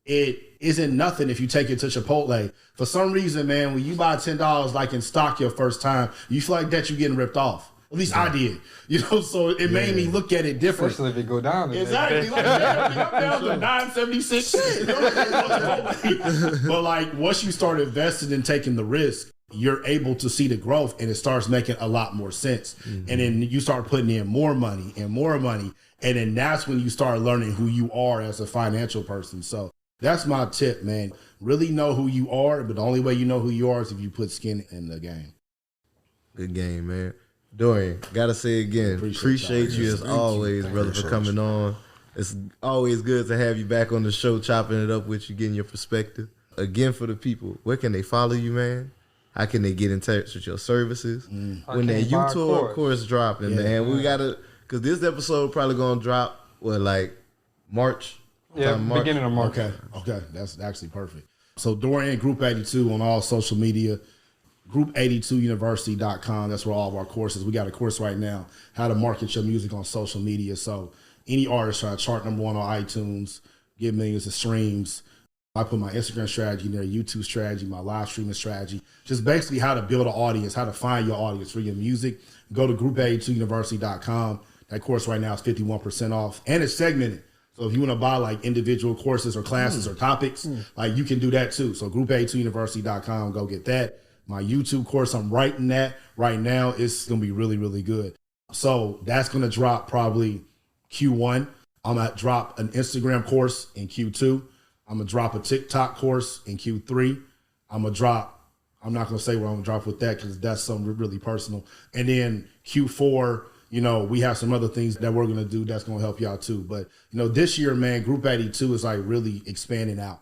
it isn't nothing if you take it to Chipotle, for some reason, man, when you buy $10 like in stock your first time, you feel like that you're getting ripped off. At least I did. You know, so it made me look at it different. Especially if it go down. Exactly. Like, I'm down to 976. But like once you start investing and taking the risk, you're able to see the growth and it starts making a lot more sense. Mm-hmm. And then you start putting in more money and more money. And then that's when you start learning who you are as a financial person. So That's my tip, man. Really know who you are, but the only way you know who you are is if you put skin in the game. Good game, man. Dorian, gotta say again, appreciate you as always, brother, for coming on. It's always good to have you back on the show, chopping it up with you, getting your perspective. Again, for the people, where can they follow you, man? How can they get in touch with your services? When that YouTube course dropping, man, we gotta, because this episode probably gonna drop, March? Yeah, beginning of March. Okay, that's actually perfect. So Dorian, Group 82 on all social media. Group82university.com. That's where all of our courses. We got a course right now, how to market your music on social media. So any artist trying to chart number one on iTunes, get millions of streams. I put my Instagram strategy in there, YouTube strategy, my live streaming strategy. Just basically how to build an audience, how to find your audience for your music. Go to group82university.com. That course right now is 51% off. And it's segmented. So if you want to buy like individual courses or classes or topics, like you can do that too. So group82university.com, go get that. My YouTube course, I'm writing that right now. It's going to be really, really good. So that's going to drop probably Q1. I'm going to drop an Instagram course in Q2. I'm going to drop a TikTok course in Q3. I'm not going to say what I'm going to drop with that because that's something really personal. And then Q4, we have some other things that we're going to do that's going to help you out too. But, this year, man, Group 82 is like really expanding out.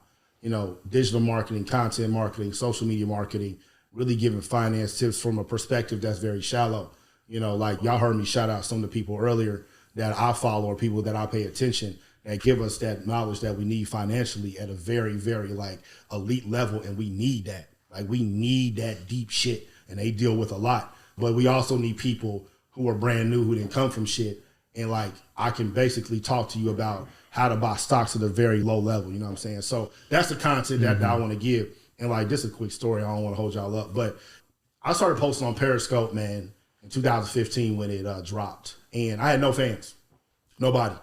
Digital marketing, content marketing, social media marketing, really giving finance tips from a perspective that's very shallow. Like y'all heard me shout out some of the people earlier that I follow or people that I pay attention that give us that knowledge that we need financially at a very, very elite level. And we need that. Like we need that deep shit and they deal with a lot. But we also need people who are brand new, who didn't come from shit. And I can basically talk to you about how to buy stocks at a very low level. You know what I'm saying? So that's the content that I want to give. And just a quick story, I don't want to hold y'all up, but I started posting on Periscope, man, in 2015 when it dropped. And I had no fans, nobody.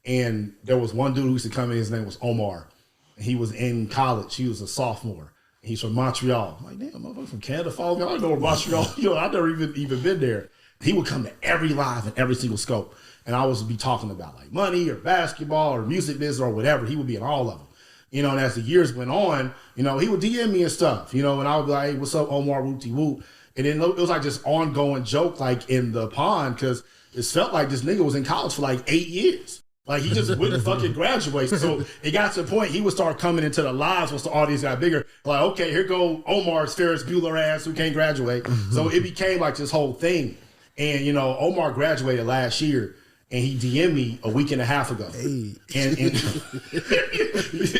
And there was one dude who used to come in, his name was Omar. And he was in college, he was a sophomore. And he's from Montreal. I'm like, damn, motherfucker from Canada, follow me. I don't know where Montreal, I've never even been there. He would come to every live and every single scope. And I would be talking about money or basketball or music business or whatever. He would be in all of them. And as the years went on, he would DM me and stuff, and I would be like, hey, what's up, Omar, whoopty whoop. And then it was this ongoing joke, in the pond, because it felt like this nigga was in college for 8 years. He just wouldn't fucking graduate. So it got to the point he would start coming into the lives once the audience got bigger. Okay, here go Omar's Ferris Bueller ass who can't graduate. So it became this whole thing. And, Omar graduated last year. And he DM'd me a week and a half ago. Hey. And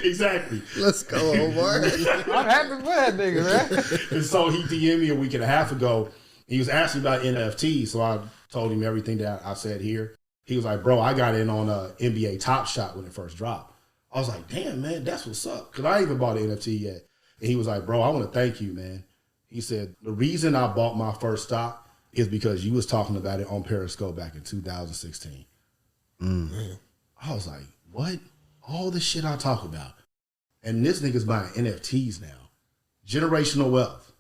exactly. Let's go, Omar. I'm happy for that nigga, man. And so he DM'd me a week and a half ago. He was asking about NFT. So I told him everything that I said here. He was like, bro, I got in on a NBA Top Shot when it first dropped. I was like, damn, man, that's what's up. Because I ain't even bought an NFT yet. And he was like, bro, I want to thank you, man. He said, the reason I bought my first stock is because you was talking about it on Periscope back in 2016. I was like, what? All the shit I talk about. And this nigga's buying NFTs now. Generational wealth.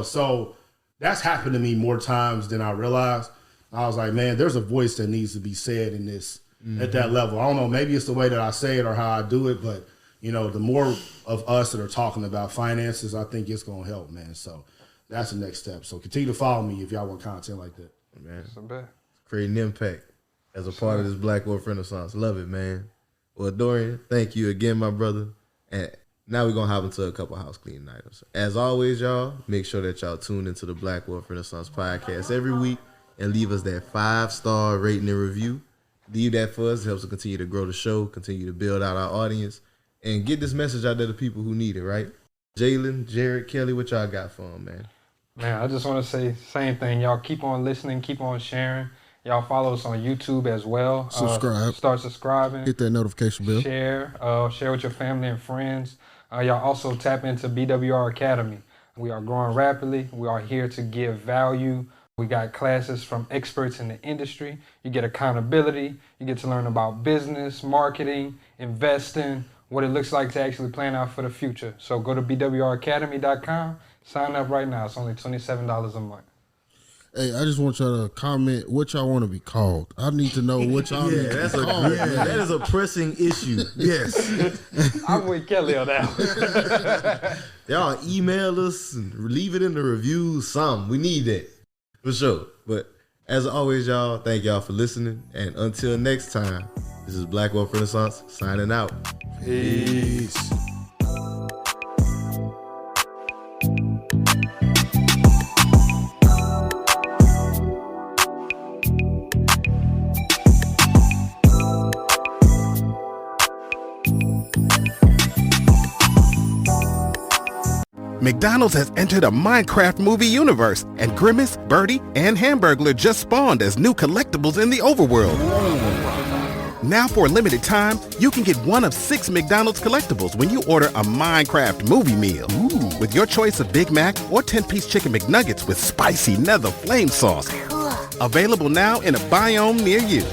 So that's happened to me more times than I realized. I was like, man, there's a voice that needs to be said in this at that level. I don't know, maybe it's the way that I say it or how I do it, but the more of us that are talking about finances, I think it's gonna help, man. So that's the next step. So continue to follow me if y'all want content like that. Man, creating impact as a part of this Black Wealth Renaissance. Love it, man. Well, Dorian, thank you again, my brother. And now we're going to hop into a couple house cleaning items. As always, y'all, make sure that y'all tune into the Black Wealth Renaissance podcast every week and leave us that 5-star rating and review. Leave that for us. It helps us continue to grow the show, continue to build out our audience, and get this message out there to people who need it, right? Jalen, Jared, Kelly, what y'all got for them, man? Man, I just want to say same thing. Y'all keep on listening, keep on sharing. Y'all follow us on YouTube as well. Subscribe. Start subscribing. Hit that notification bell. Share. Share with your family and friends. Y'all also tap into BWR Academy. We are growing rapidly. We are here to give value. We got classes from experts in the industry. You get accountability. You get to learn about business, marketing, investing, what it looks like to actually plan out for the future. So go to bwracademy.com. Sign up right now. It's only $27 a month. Hey, I just want y'all to comment what y'all want to be called. I need to know what y'all need to be called. That is a pressing issue. Yes. I'm with Kelly on that. Y'all email us and leave it in the reviews. We need that for sure. But as always, y'all, thank y'all for listening. And until next time, this is Black Wealth Renaissance signing out. Peace. McDonald's has entered a Minecraft movie universe, and Grimace, Birdie, and Hamburglar just spawned as new collectibles in the overworld. Now for a limited time, you can get one of 6 McDonald's collectibles when you order a Minecraft movie meal. Ooh. With your choice of Big Mac or 10-piece chicken McNuggets with spicy nether flame sauce. Available now in a biome near you.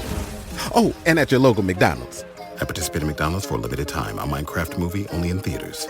Oh, and at your local McDonald's. At participating McDonald's for a limited time. A Minecraft movie only in theaters.